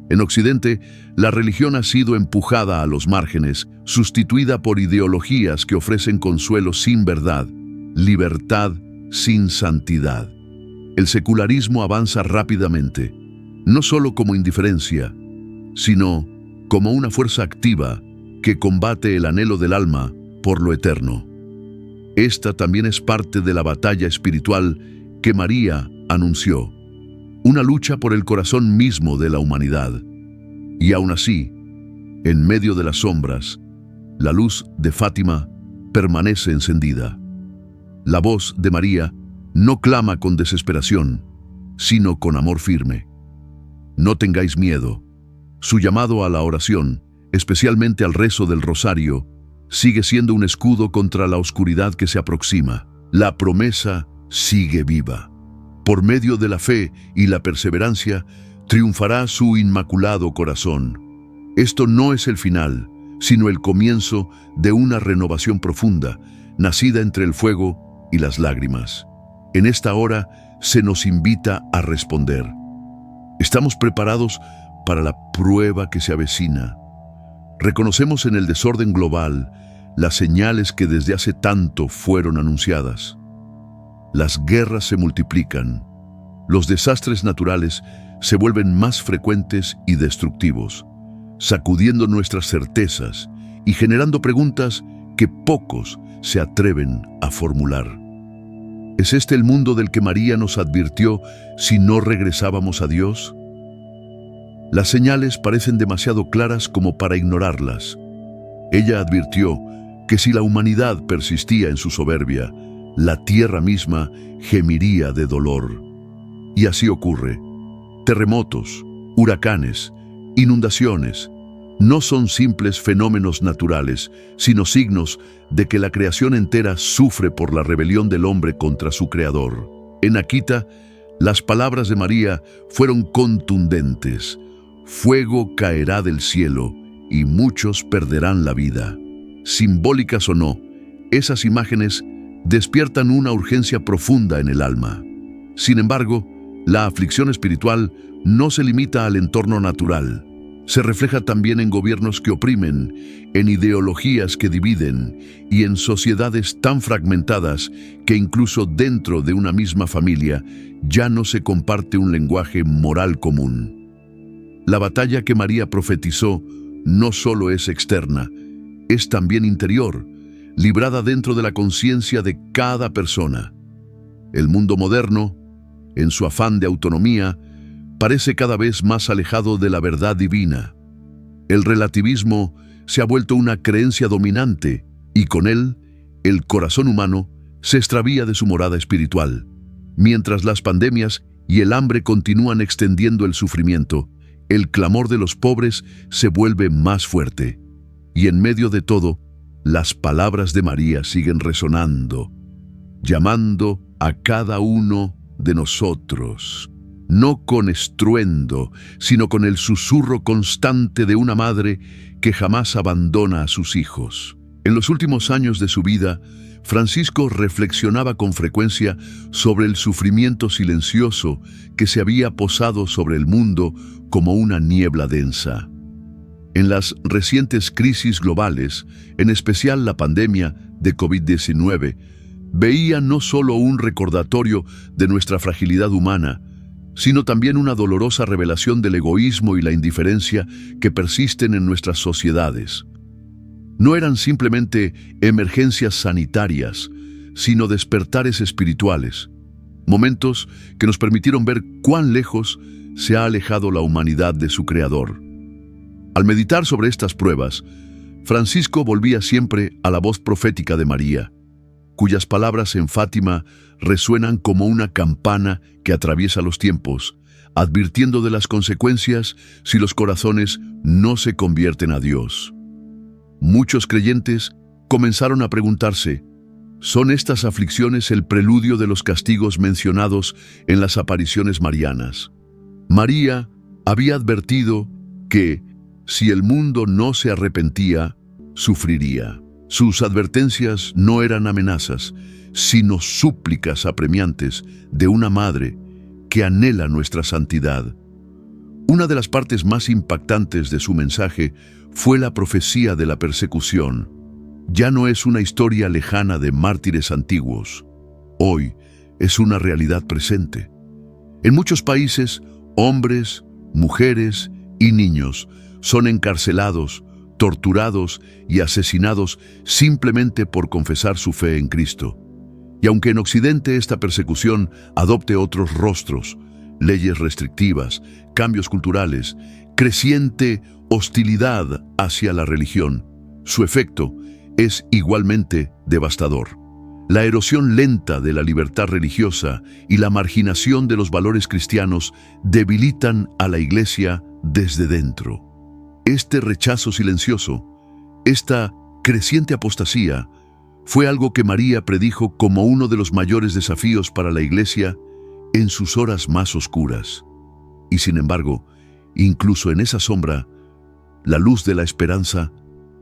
En Occidente, la religión ha sido empujada a los márgenes, sustituida por ideologías que ofrecen consuelo sin verdad, libertad sin santidad. El secularismo avanza rápidamente, no solo como indiferencia, sino como una fuerza activa que combate el anhelo del alma por lo eterno. Esta también es parte de la batalla espiritual que María anunció, una lucha por el corazón mismo de la humanidad. Y aún así, en medio de las sombras, la luz de Fátima permanece encendida. La voz de María no clama con desesperación, sino con amor firme. No tengáis miedo. Su llamado a la oración, especialmente al rezo del rosario, sigue siendo un escudo contra la oscuridad que se aproxima. La promesa sigue viva. Por medio de la fe y la perseverancia, triunfará su inmaculado corazón. Esto no es el final, sino el comienzo de una renovación profunda, nacida entre el fuego y las lágrimas. En esta hora se nos invita a responder. ¿Estamos preparados para la prueba que se avecina? Reconocemos en el desorden global las señales que desde hace tanto fueron anunciadas. Las guerras se multiplican, los desastres naturales se vuelven más frecuentes y destructivos, sacudiendo nuestras certezas y generando preguntas que pocos se atreven a formular. ¿Es este el mundo del que María nos advirtió si no regresábamos a Dios? Las señales parecen demasiado claras como para ignorarlas. Ella advirtió que si la humanidad persistía en su soberbia, la tierra misma gemiría de dolor. Y así ocurre. Terremotos, huracanes, inundaciones, no son simples fenómenos naturales, sino signos de que la creación entera sufre por la rebelión del hombre contra su Creador. En Akita, las palabras de María fueron contundentes. Fuego caerá del cielo y muchos perderán la vida. Simbólicas o no, esas imágenes despiertan una urgencia profunda en el alma. Sin embargo, la aflicción espiritual no se limita al entorno natural. Se refleja también en gobiernos que oprimen, en ideologías que dividen y en sociedades tan fragmentadas que incluso dentro de una misma familia ya no se comparte un lenguaje moral común. La batalla que María profetizó no solo es externa, es también interior, librada dentro de la conciencia de cada persona. El mundo moderno, en su afán de autonomía, parece cada vez más alejado de la verdad divina. El relativismo se ha vuelto una creencia dominante y con él, el corazón humano se extravía de su morada espiritual. Mientras las pandemias y el hambre continúan extendiendo el sufrimiento, el clamor de los pobres se vuelve más fuerte. Y en medio de todo, las palabras de María siguen resonando, llamando a cada uno de nosotros. No con estruendo, sino con el susurro constante de una madre que jamás abandona a sus hijos. En los últimos años de su vida, Francisco reflexionaba con frecuencia sobre el sufrimiento silencioso que se había posado sobre el mundo como una niebla densa. En las recientes crisis globales, en especial la pandemia de COVID-19, veía no solo un recordatorio de nuestra fragilidad humana, sino también una dolorosa revelación del egoísmo y la indiferencia que persisten en nuestras sociedades. No eran simplemente emergencias sanitarias, sino despertares espirituales, momentos que nos permitieron ver cuán lejos se ha alejado la humanidad de su Creador. Al meditar sobre estas pruebas, Francisco volvía siempre a la voz profética de María, cuyas palabras en Fátima resuenan como una campana que atraviesa los tiempos, advirtiendo de las consecuencias si los corazones no se convierten a Dios. Muchos creyentes comenzaron a preguntarse, ¿son estas aflicciones el preludio de los castigos mencionados en las apariciones marianas? María había advertido que, si el mundo no se arrepentía, sufriría. Sus advertencias no eran amenazas, sino súplicas apremiantes de una madre que anhela nuestra santidad. Una de las partes más impactantes de su mensaje fue la profecía de la persecución. Ya no es una historia lejana de mártires antiguos. Hoy es una realidad presente. En muchos países, hombres, mujeres y niños son encarcelados, torturados y asesinados simplemente por confesar su fe en Cristo. Y aunque en Occidente esta persecución adopte otros rostros, leyes restrictivas, cambios culturales, creciente hostilidad hacia la religión, su efecto es igualmente devastador. La erosión lenta de la libertad religiosa y la marginación de los valores cristianos debilitan a la Iglesia desde dentro. Este rechazo silencioso, esta creciente apostasía, fue algo que María predijo como uno de los mayores desafíos para la Iglesia en sus horas más oscuras. Y sin embargo, incluso en esa sombra, la luz de la esperanza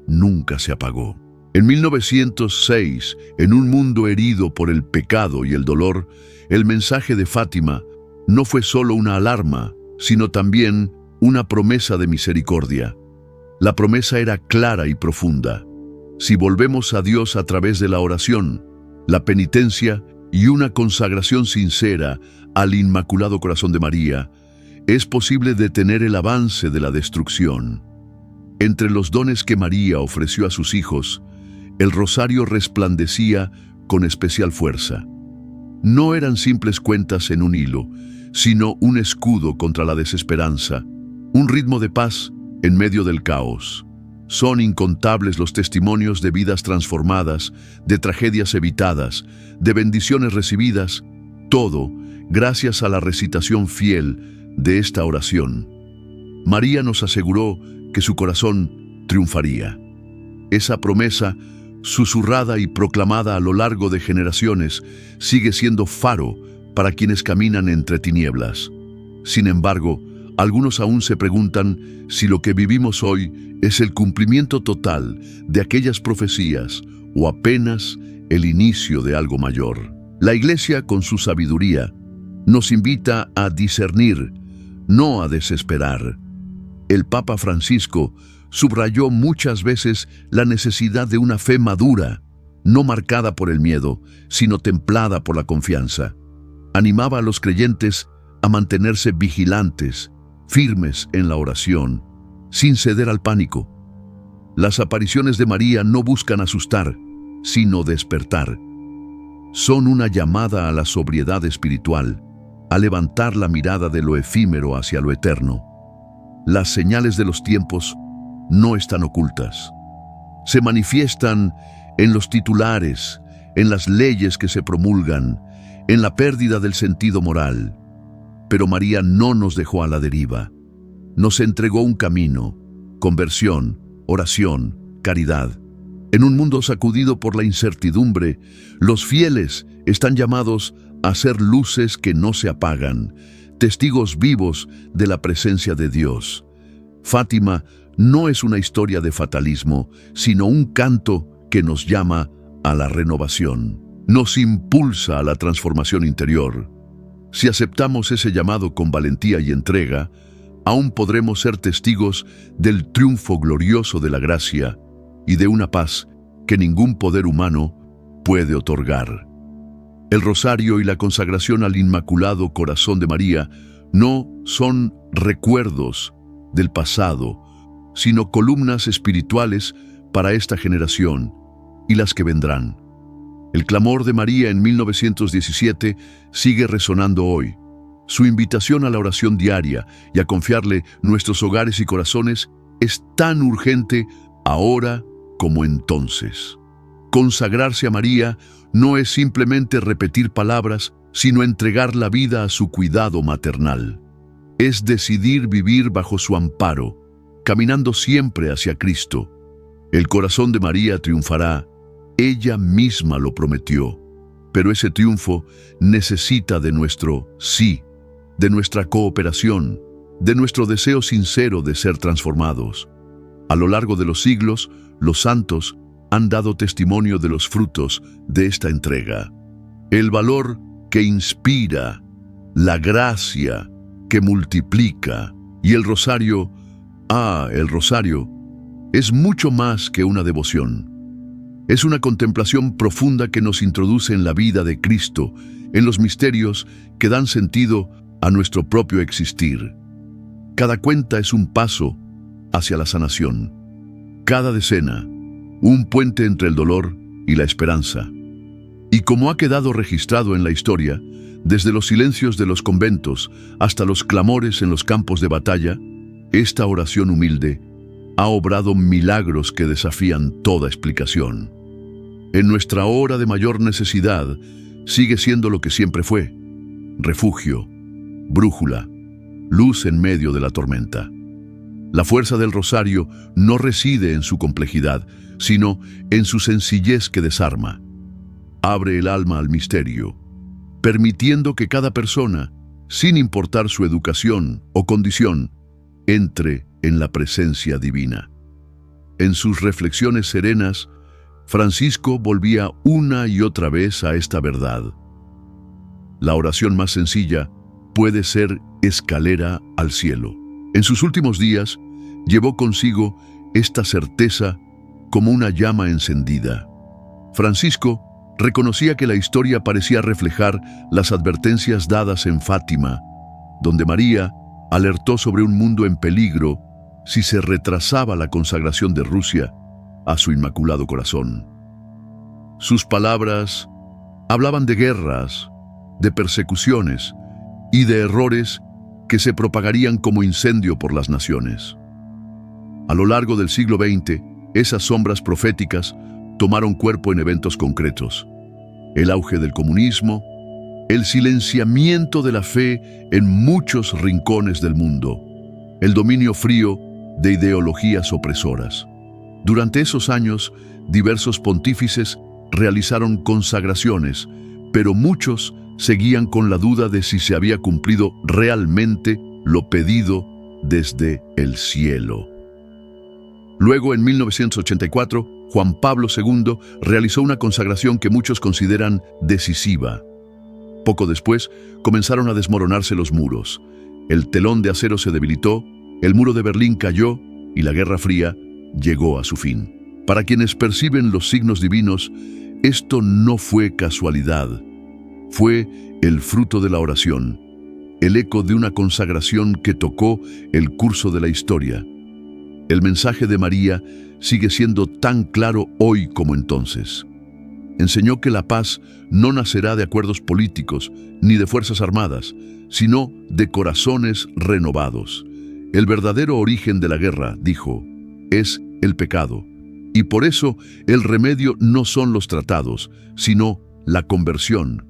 nunca se apagó. En 1906, en un mundo herido por el pecado y el dolor, el mensaje de Fátima no fue solo una alarma, sino también una promesa de misericordia. La promesa era clara y profunda. Si volvemos a Dios a través de la oración, la penitencia y una consagración sincera al Inmaculado Corazón de María, es posible detener el avance de la destrucción. Entre los dones que María ofreció a sus hijos, el rosario resplandecía con especial fuerza. No eran simples cuentas en un hilo, sino un escudo contra la desesperanza, un ritmo de paz en medio del caos. Son incontables los testimonios de vidas transformadas, de tragedias evitadas, de bendiciones recibidas, todo gracias a la recitación fiel de esta oración. María nos aseguró que su corazón triunfaría. Esa promesa, susurrada y proclamada a lo largo de generaciones, sigue siendo faro para quienes caminan entre tinieblas. Sin embargo, algunos aún se preguntan si lo que vivimos hoy es el cumplimiento total de aquellas profecías o apenas el inicio de algo mayor. La Iglesia, con su sabiduría, nos invita a discernir, no a desesperar. El Papa Francisco subrayó muchas veces la necesidad de una fe madura, no marcada por el miedo, sino templada por la confianza. Animaba a los creyentes a mantenerse vigilantes, firmes en la oración, sin ceder al pánico. Las apariciones de María no buscan asustar, sino despertar. Son una llamada a la sobriedad espiritual, a levantar la mirada de lo efímero hacia lo eterno. Las señales de los tiempos no están ocultas. Se manifiestan en los titulares, en las leyes que se promulgan, en la pérdida del sentido moral. Pero María no nos dejó a la deriva. Nos entregó un camino: conversión, oración, caridad. En un mundo sacudido por la incertidumbre, los fieles están llamados a ser luces que no se apagan, testigos vivos de la presencia de Dios. Fátima no es una historia de fatalismo, sino un canto que nos llama a la renovación. Nos impulsa a la transformación interior. Si aceptamos ese llamado con valentía y entrega, aún podremos ser testigos del triunfo glorioso de la gracia y de una paz que ningún poder humano puede otorgar. El rosario y la consagración al Inmaculado Corazón de María no son recuerdos del pasado, sino columnas espirituales para esta generación y las que vendrán. El clamor de María en 1917 sigue resonando hoy. Su invitación a la oración diaria y a confiarle nuestros hogares y corazones es tan urgente ahora como entonces. Consagrarse a María no es simplemente repetir palabras, sino entregar la vida a su cuidado maternal. Es decidir vivir bajo su amparo, caminando siempre hacia Cristo. El corazón de María triunfará. Ella misma lo prometió. Pero ese triunfo necesita de nuestro sí, de nuestra cooperación, de nuestro deseo sincero de ser transformados. A lo largo de los siglos, los santos han dado testimonio de los frutos de esta entrega. El valor que inspira, la gracia que multiplica, y el rosario, el rosario, es mucho más que una devoción. Es una contemplación profunda que nos introduce en la vida de Cristo, en los misterios que dan sentido a nuestro propio existir. Cada cuenta es un paso hacia la sanación. Cada decena, un puente entre el dolor y la esperanza. Y como ha quedado registrado en la historia, desde los silencios de los conventos hasta los clamores en los campos de batalla, esta oración humilde ha obrado milagros que desafían toda explicación. En nuestra hora de mayor necesidad, sigue siendo lo que siempre fue: refugio, brújula, luz en medio de la tormenta. La fuerza del rosario no reside en su complejidad, sino en su sencillez que desarma. Abre el alma al misterio, permitiendo que cada persona, sin importar su educación o condición, entre en la presencia divina. En sus reflexiones serenas, Francisco volvía una y otra vez a esta verdad. La oración más sencilla puede ser escalera al cielo. En sus últimos días, llevó consigo esta certeza como una llama encendida. Francisco reconocía que la historia parecía reflejar las advertencias dadas en Fátima, donde María alertó sobre un mundo en peligro si se retrasaba la consagración de Rusia a su Inmaculado Corazón. Sus palabras hablaban de guerras, de persecuciones y de errores que se propagarían como incendio por las naciones. A lo largo del siglo XX, esas sombras proféticas tomaron cuerpo en eventos concretos: el auge del comunismo, el silenciamiento de la fe en muchos rincones del mundo, el dominio frío de ideologías opresoras. Durante esos años, diversos pontífices realizaron consagraciones, pero muchos seguían con la duda de si se había cumplido realmente lo pedido desde el cielo. Luego, en 1984, Juan Pablo II realizó una consagración que muchos consideran decisiva. Poco después, comenzaron a desmoronarse los muros. El telón de acero se debilitó, el muro de Berlín cayó y la Guerra Fría llegó a su fin. Para quienes perciben los signos divinos, esto no fue casualidad. Fue el fruto de la oración, el eco de una consagración que tocó el curso de la historia. El mensaje de María sigue siendo tan claro hoy como entonces. Enseñó que la paz no nacerá de acuerdos políticos ni de fuerzas armadas, sino de corazones renovados. El verdadero origen de la guerra, dijo, es el pecado. Y por eso el remedio no son los tratados, sino la conversión.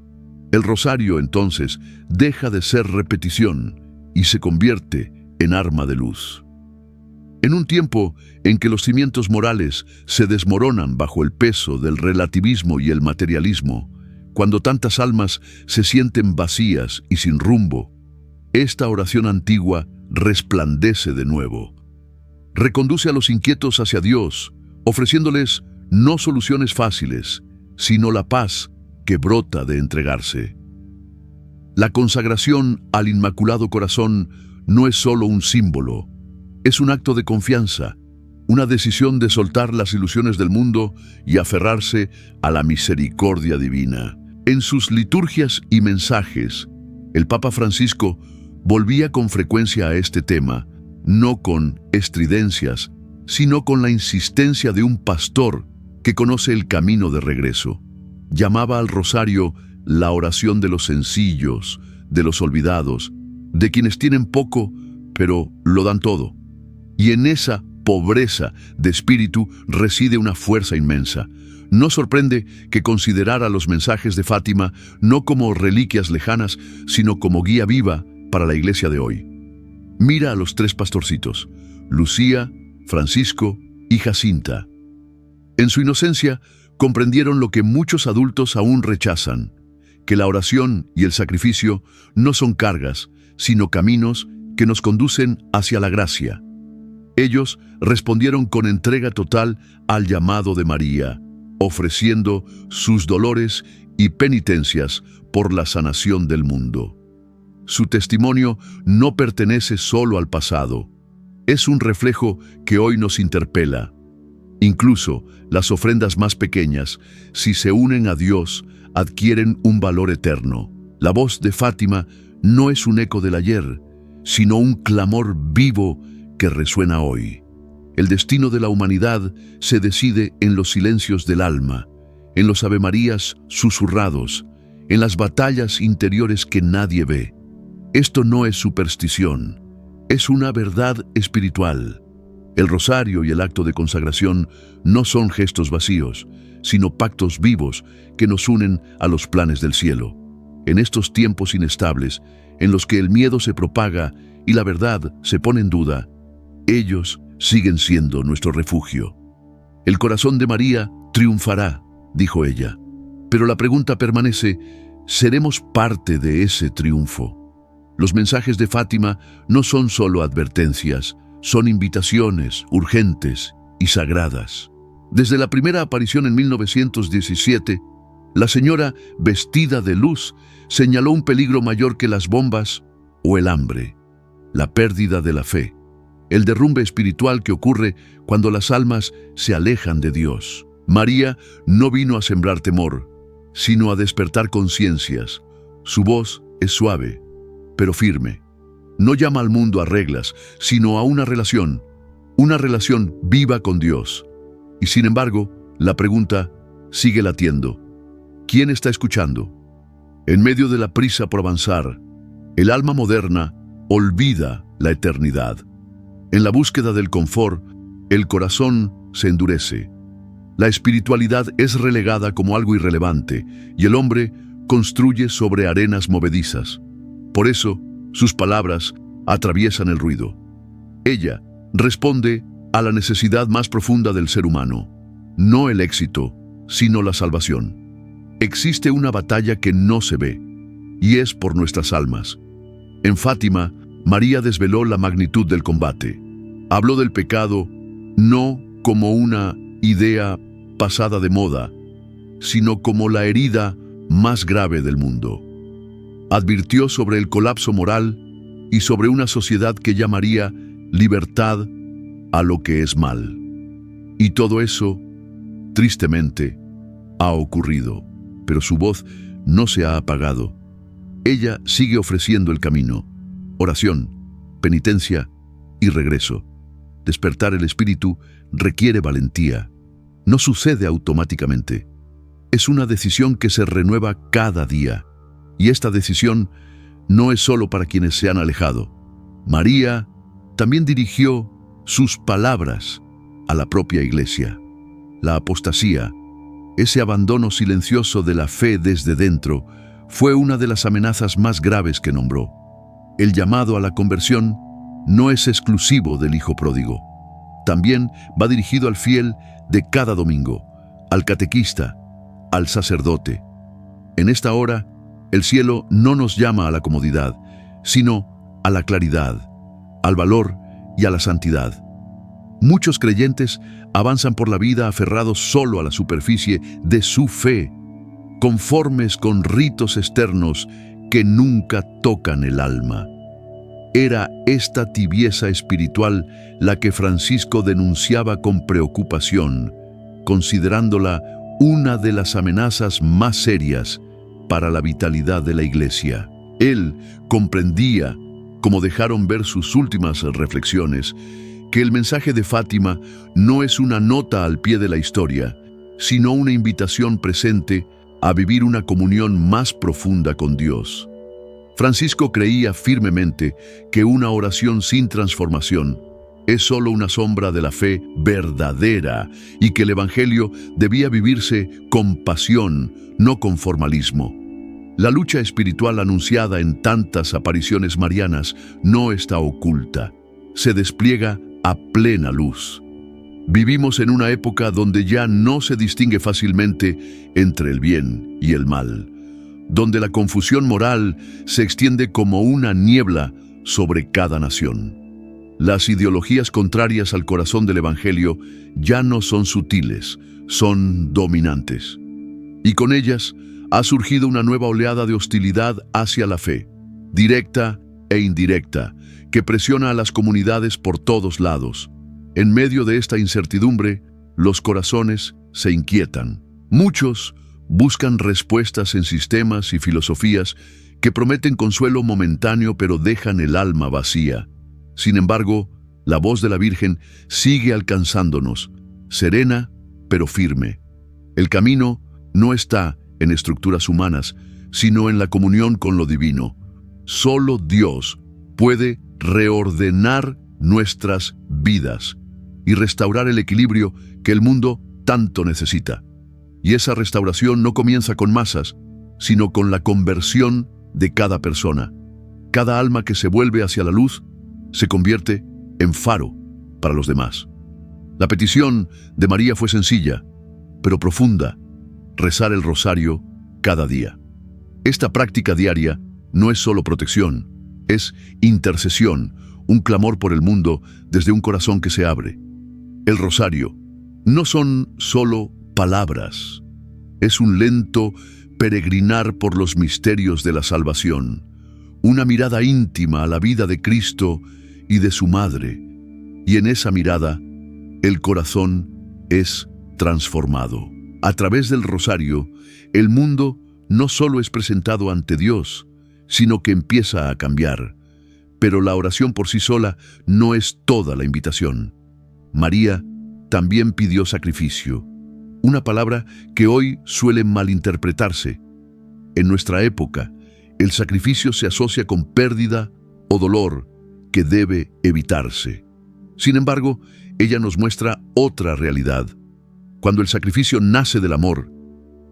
El rosario, entonces, deja de ser repetición y se convierte en arma de luz. En un tiempo en que los cimientos morales se desmoronan bajo el peso del relativismo y el materialismo, cuando tantas almas se sienten vacías y sin rumbo, esta oración antigua resplandece de nuevo. Reconduce a los inquietos hacia Dios, ofreciéndoles no soluciones fáciles, sino la paz que brota de entregarse. La consagración al Inmaculado Corazón no es solo un símbolo, es un acto de confianza, una decisión de soltar las ilusiones del mundo y aferrarse a la misericordia divina. En sus liturgias y mensajes, el Papa Francisco volvía con frecuencia a este tema, no con estridencias, sino con la insistencia de un pastor que conoce el camino de regreso. Llamaba al rosario la oración de los sencillos, de los olvidados, de quienes tienen poco, pero lo dan todo. Y en esa pobreza de espíritu reside una fuerza inmensa. No sorprende que considerara los mensajes de Fátima no como reliquias lejanas, sino como guía viva para la iglesia de hoy. Mira a los tres pastorcitos, Lucía, Francisco y Jacinta. En su inocencia, comprendieron lo que muchos adultos aún rechazan, que la oración y el sacrificio no son cargas, sino caminos que nos conducen hacia la gracia. Ellos respondieron con entrega total al llamado de María, ofreciendo sus dolores y penitencias por la sanación del mundo. Su testimonio no pertenece solo al pasado, es un reflejo que hoy nos interpela. Incluso las ofrendas más pequeñas, si se unen a Dios, adquieren un valor eterno. La voz de Fátima no es un eco del ayer, sino un clamor vivo que resuena hoy. El destino de la humanidad se decide en los silencios del alma, en los avemarías susurrados, en las batallas interiores que nadie ve. Esto no es superstición, es una verdad espiritual. El rosario y el acto de consagración no son gestos vacíos, sino pactos vivos que nos unen a los planes del cielo. En estos tiempos inestables, en los que el miedo se propaga y la verdad se pone en duda, ellos siguen siendo nuestro refugio. El corazón de María triunfará, dijo ella. Pero la pregunta permanece, ¿seremos parte de ese triunfo? Los mensajes de Fátima no son solo advertencias, son invitaciones urgentes y sagradas. Desde la primera aparición en 1917, la señora, vestida de luz, señaló un peligro mayor que las bombas o el hambre, la pérdida de la fe, el derrumbe espiritual que ocurre cuando las almas se alejan de Dios. María no vino a sembrar temor, sino a despertar conciencias. Su voz es suave, pero firme. No llama al mundo a reglas, sino a una relación viva con Dios. Y sin embargo, la pregunta sigue latiendo. ¿Quién está escuchando? En medio de la prisa por avanzar, el alma moderna olvida la eternidad. En la búsqueda del confort, el corazón se endurece. La espiritualidad es relegada como algo irrelevante y el hombre construye sobre arenas movedizas. Por eso, sus palabras atraviesan el ruido. Ella responde a la necesidad más profunda del ser humano, no el éxito, sino la salvación. Existe una batalla que no se ve, y es por nuestras almas. En Fátima, María desveló la magnitud del combate. Habló del pecado no como una idea pasada de moda, sino como la herida más grave del mundo. Advirtió sobre el colapso moral y sobre una sociedad que llamaría libertad a lo que es mal. Y todo eso, tristemente, ha ocurrido, pero su voz no se ha apagado. Ella sigue ofreciendo el camino, oración, penitencia y regreso. Despertar el espíritu requiere valentía. No sucede automáticamente. Es una decisión que se renueva cada día. Y esta decisión no es solo para quienes se han alejado. María también dirigió sus palabras a la propia iglesia. La apostasía, ese abandono silencioso de la fe desde dentro, fue una de las amenazas más graves que nombró. El llamado a la conversión no es exclusivo del hijo pródigo. También va dirigido al fiel de cada domingo, al catequista, al sacerdote. En esta hora, el cielo no nos llama a la comodidad, sino a la claridad, al valor y a la santidad. Muchos creyentes avanzan por la vida aferrados solo a la superficie de su fe, conformes con ritos externos que nunca tocan el alma. Era esta tibieza espiritual la que Francisco denunciaba con preocupación, considerándola una de las amenazas más serias para la vitalidad de la Iglesia. Él comprendía, como dejaron ver sus últimas reflexiones, que el mensaje de Fátima no es una nota al pie de la historia, sino una invitación presente a vivir una comunión más profunda con Dios. Francisco creía firmemente que una oración sin transformación es solo una sombra de la fe verdadera y que el Evangelio debía vivirse con pasión, no con formalismo. La lucha espiritual anunciada en tantas apariciones marianas no está oculta, se despliega a plena luz. Vivimos en una época donde ya no se distingue fácilmente entre el bien y el mal, donde la confusión moral se extiende como una niebla sobre cada nación. Las ideologías contrarias al corazón del Evangelio ya no son sutiles, son dominantes. Y con ellas ha surgido una nueva oleada de hostilidad hacia la fe, directa e indirecta, que presiona a las comunidades por todos lados. En medio de esta incertidumbre, los corazones se inquietan. Muchos buscan respuestas en sistemas y filosofías que prometen consuelo momentáneo pero dejan el alma vacía. Sin embargo, la voz de la Virgen sigue alcanzándonos, serena pero firme. El camino no está en estructuras humanas, sino en la comunión con lo divino. Solo Dios puede reordenar nuestras vidas y restaurar el equilibrio que el mundo tanto necesita. Y esa restauración no comienza con masas, sino con la conversión de cada persona. Cada alma que se vuelve hacia la luz se convierte en faro para los demás. La petición de María fue sencilla, pero profunda: rezar el rosario cada día. Esta práctica diaria no es solo protección, es intercesión, un clamor por el mundo desde un corazón que se abre. El rosario no son solo palabras, es un lento peregrinar por los misterios de la salvación, una mirada íntima a la vida de Cristo y de su Madre, y en esa mirada el corazón es transformado. A través del rosario, el mundo no solo es presentado ante Dios, sino que empieza a cambiar. Pero la oración por sí sola no es toda la invitación. María también pidió sacrificio, una palabra que hoy suele malinterpretarse. En nuestra época, el sacrificio se asocia con pérdida o dolor que debe evitarse. Sin embargo, ella nos muestra otra realidad. Cuando el sacrificio nace del amor,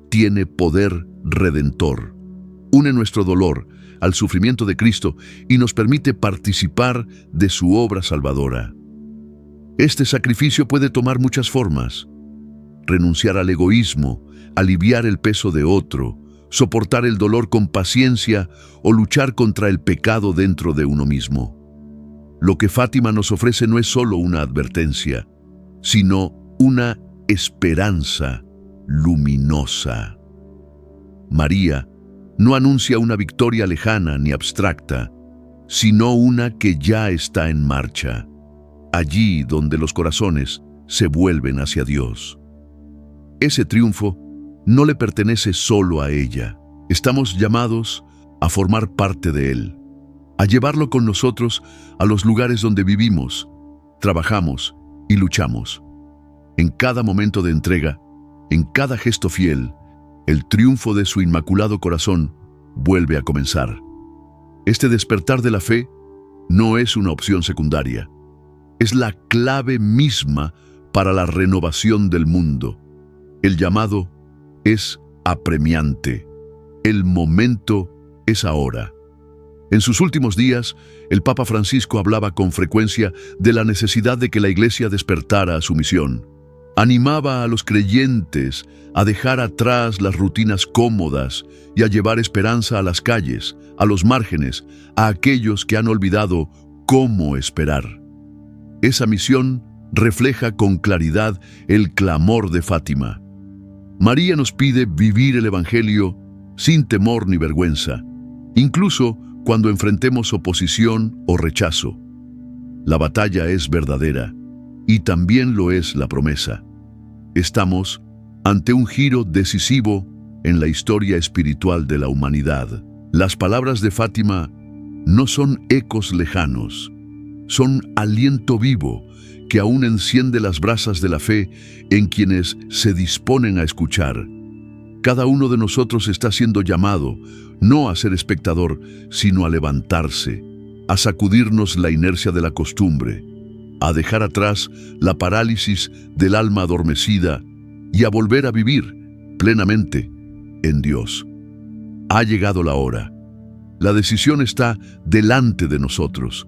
tiene poder redentor. une nuestro dolor al sufrimiento de Cristo y nos permite participar de su obra salvadora. Este sacrificio puede tomar muchas formas: renunciar al egoísmo, aliviar el peso de otro, soportar el dolor con paciencia o luchar contra el pecado dentro de uno mismo. Lo que Fátima nos ofrece no es solo una advertencia, sino una esperanza luminosa. María no anuncia una victoria lejana ni abstracta, sino una que ya está en marcha, allí donde los corazones se vuelven hacia Dios. Ese triunfo no le pertenece solo a ella. Estamos llamados a formar parte de él, a llevarlo con nosotros a los lugares donde vivimos, trabajamos y luchamos. En cada momento de entrega, en cada gesto fiel, el triunfo de su inmaculado corazón vuelve a comenzar. Este despertar de la fe no es una opción secundaria, es la clave misma para la renovación del mundo. El llamado es apremiante. El momento es ahora. En sus últimos días, el Papa Francisco hablaba con frecuencia de la necesidad de que la Iglesia despertara a su misión. Animaba a los creyentes a dejar atrás las rutinas cómodas y a llevar esperanza a las calles, a los márgenes, a aquellos que han olvidado cómo esperar. Esa misión refleja con claridad el clamor de Fátima. María nos pide vivir el Evangelio sin temor ni vergüenza, incluso cuando enfrentemos oposición o rechazo. La batalla es verdadera y también lo es la promesa. Estamos ante un giro decisivo en la historia espiritual de la humanidad. Las palabras de Fátima no son ecos lejanos, son aliento vivo que aún enciende las brasas de la fe en quienes se disponen a escuchar. Cada uno de nosotros está siendo llamado no a ser espectador, sino a levantarse, a sacudirnos la inercia de la costumbre, a dejar atrás la parálisis del alma adormecida y a volver a vivir plenamente en Dios. Ha llegado la hora. La decisión está delante de nosotros.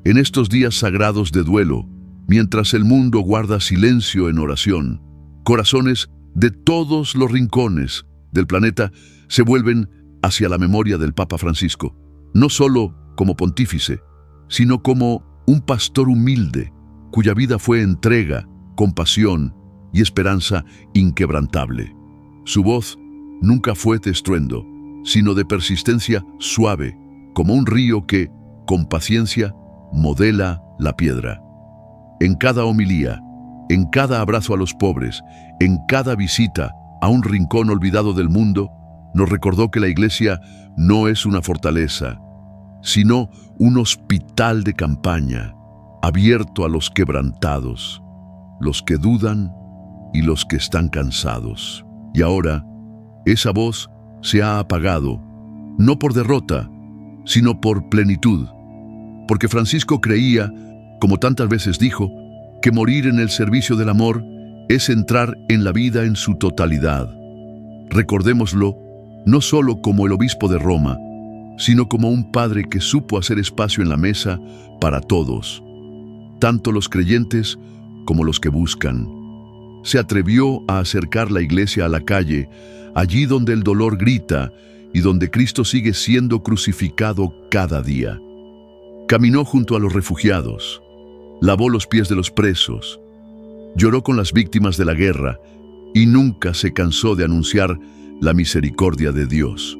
En estos días sagrados de duelo, mientras el mundo guarda silencio en oración, corazones de todos los rincones del planeta se vuelven hacia la memoria del Papa Francisco, no solo como pontífice, sino como un pastor humilde, cuya vida fue entrega, compasión y esperanza inquebrantable. Su voz nunca fue de estruendo, sino de persistencia suave, como un río que, con paciencia, modela la piedra. En cada homilía, en cada abrazo a los pobres, en cada visita a un rincón olvidado del mundo, nos recordó que la Iglesia no es una fortaleza, sino un hospital de campaña, abierto a los quebrantados, los que dudan y los que están cansados. Y ahora, esa voz se ha apagado, no por derrota, sino por plenitud, porque Francisco creía, como tantas veces dijo, que morir en el servicio del amor es entrar en la vida en su totalidad. Recordémoslo no solo como el obispo de Roma, sino como un padre que supo hacer espacio en la mesa para todos, tanto los creyentes como los que buscan. Se atrevió a acercar la Iglesia a la calle, allí donde el dolor grita y donde Cristo sigue siendo crucificado cada día. Caminó junto a los refugiados, lavó los pies de los presos, lloró con las víctimas de la guerra y nunca se cansó de anunciar la misericordia de Dios.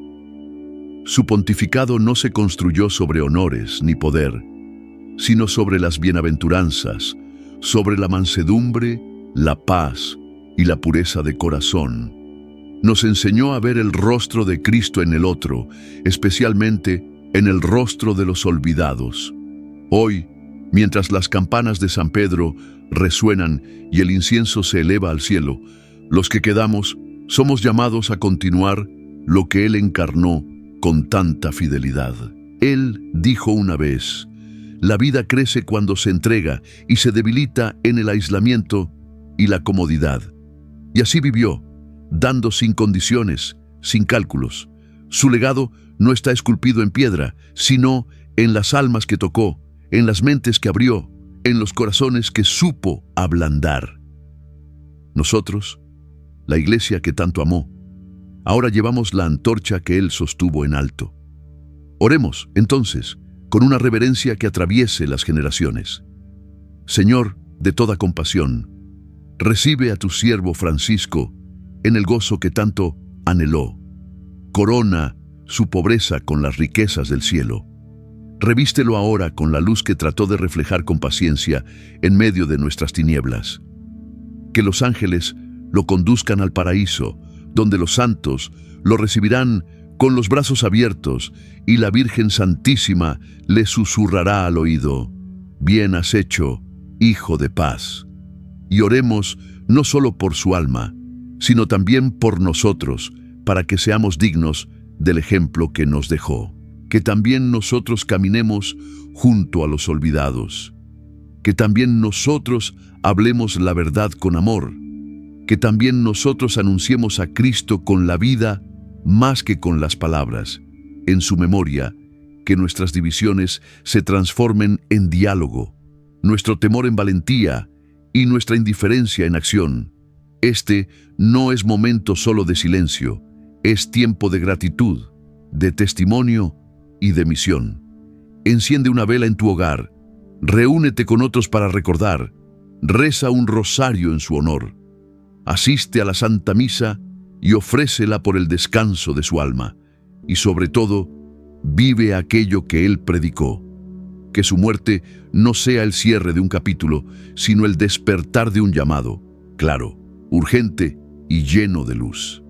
Su pontificado no se construyó sobre honores ni poder, sino sobre las bienaventuranzas, sobre la mansedumbre, la paz y la pureza de corazón. Nos enseñó a ver el rostro de Cristo en el otro, especialmente en el rostro de los olvidados. Hoy, mientras las campanas de San Pedro resuenan y el incienso se eleva al cielo, los que quedamos somos llamados a continuar lo que Él encarnó con tanta fidelidad. Él dijo una vez: la vida crece cuando se entrega y se debilita en el aislamiento y la comodidad. Y así vivió, dando sin condiciones, sin cálculos, Su legado no está esculpido en piedra, sino en las almas que tocó, en las mentes que abrió, en los corazones que supo ablandar. Nosotros, la iglesia que tanto amó, ahora llevamos la antorcha que él sostuvo en alto. Oremos, entonces, con una reverencia que atraviese las generaciones. Señor, de toda compasión, recibe a tu siervo Francisco en el gozo que tanto anheló. Corona su pobreza con las riquezas del cielo. Revístelo ahora con la luz que trató de reflejar con paciencia en medio de nuestras tinieblas. Que los ángeles lo conduzcan al paraíso, donde los santos lo recibirán con los brazos abiertos y la Virgen Santísima le susurrará al oído: bien has hecho, hijo de paz. Y oremos no solo por su alma, sino también por nosotros, para que seamos dignos del ejemplo que nos dejó. Que también nosotros caminemos junto a los olvidados. Que también nosotros hablemos la verdad con amor. Que también nosotros anunciemos a Cristo con la vida más que con las palabras. En su memoria, que nuestras divisiones se transformen en diálogo, nuestro temor en valentía y nuestra indiferencia en acción. Este no es momento solo de silencio, es tiempo de gratitud, de testimonio y de misión. Enciende una vela en tu hogar, reúnete con otros para recordar, reza un rosario en su honor, asiste a la Santa Misa y ofrécela por el descanso de su alma, y sobre todo, vive aquello que él predicó. Que su muerte no sea el cierre de un capítulo, sino el despertar de un llamado, claro, urgente y lleno de luz.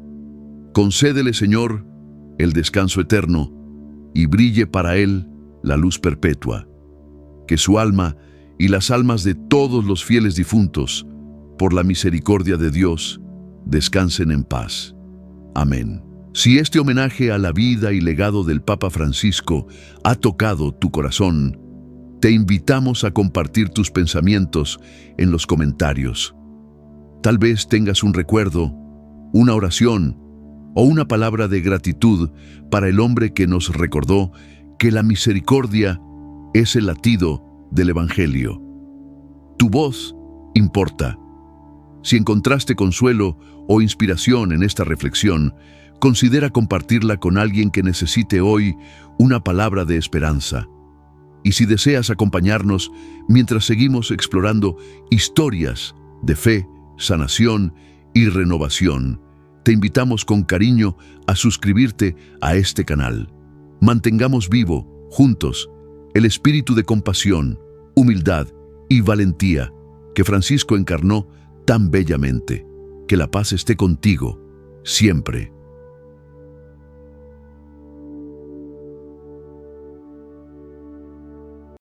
Concédele, Señor, el descanso eterno, y brille para él la luz perpetua. Que su alma y las almas de todos los fieles difuntos, por la misericordia de Dios, descansen en paz. Amén. Si este homenaje a la vida y legado del Papa Francisco ha tocado tu corazón, te invitamos a compartir tus pensamientos en los comentarios. Tal vez tengas un recuerdo, una oración o una palabra de gratitud para el hombre que nos recordó que la misericordia es el latido del Evangelio. Tu voz importa. Si encontraste consuelo o inspiración en esta reflexión, considera compartirla con alguien que necesite hoy una palabra de esperanza. Y si deseas acompañarnos mientras seguimos explorando historias de fe, sanación y renovación, te invitamos con cariño a suscribirte a este canal. Mantengamos vivo, juntos, el espíritu de compasión, humildad y valentía que Francisco encarnó tan bellamente. Que la paz esté contigo, siempre.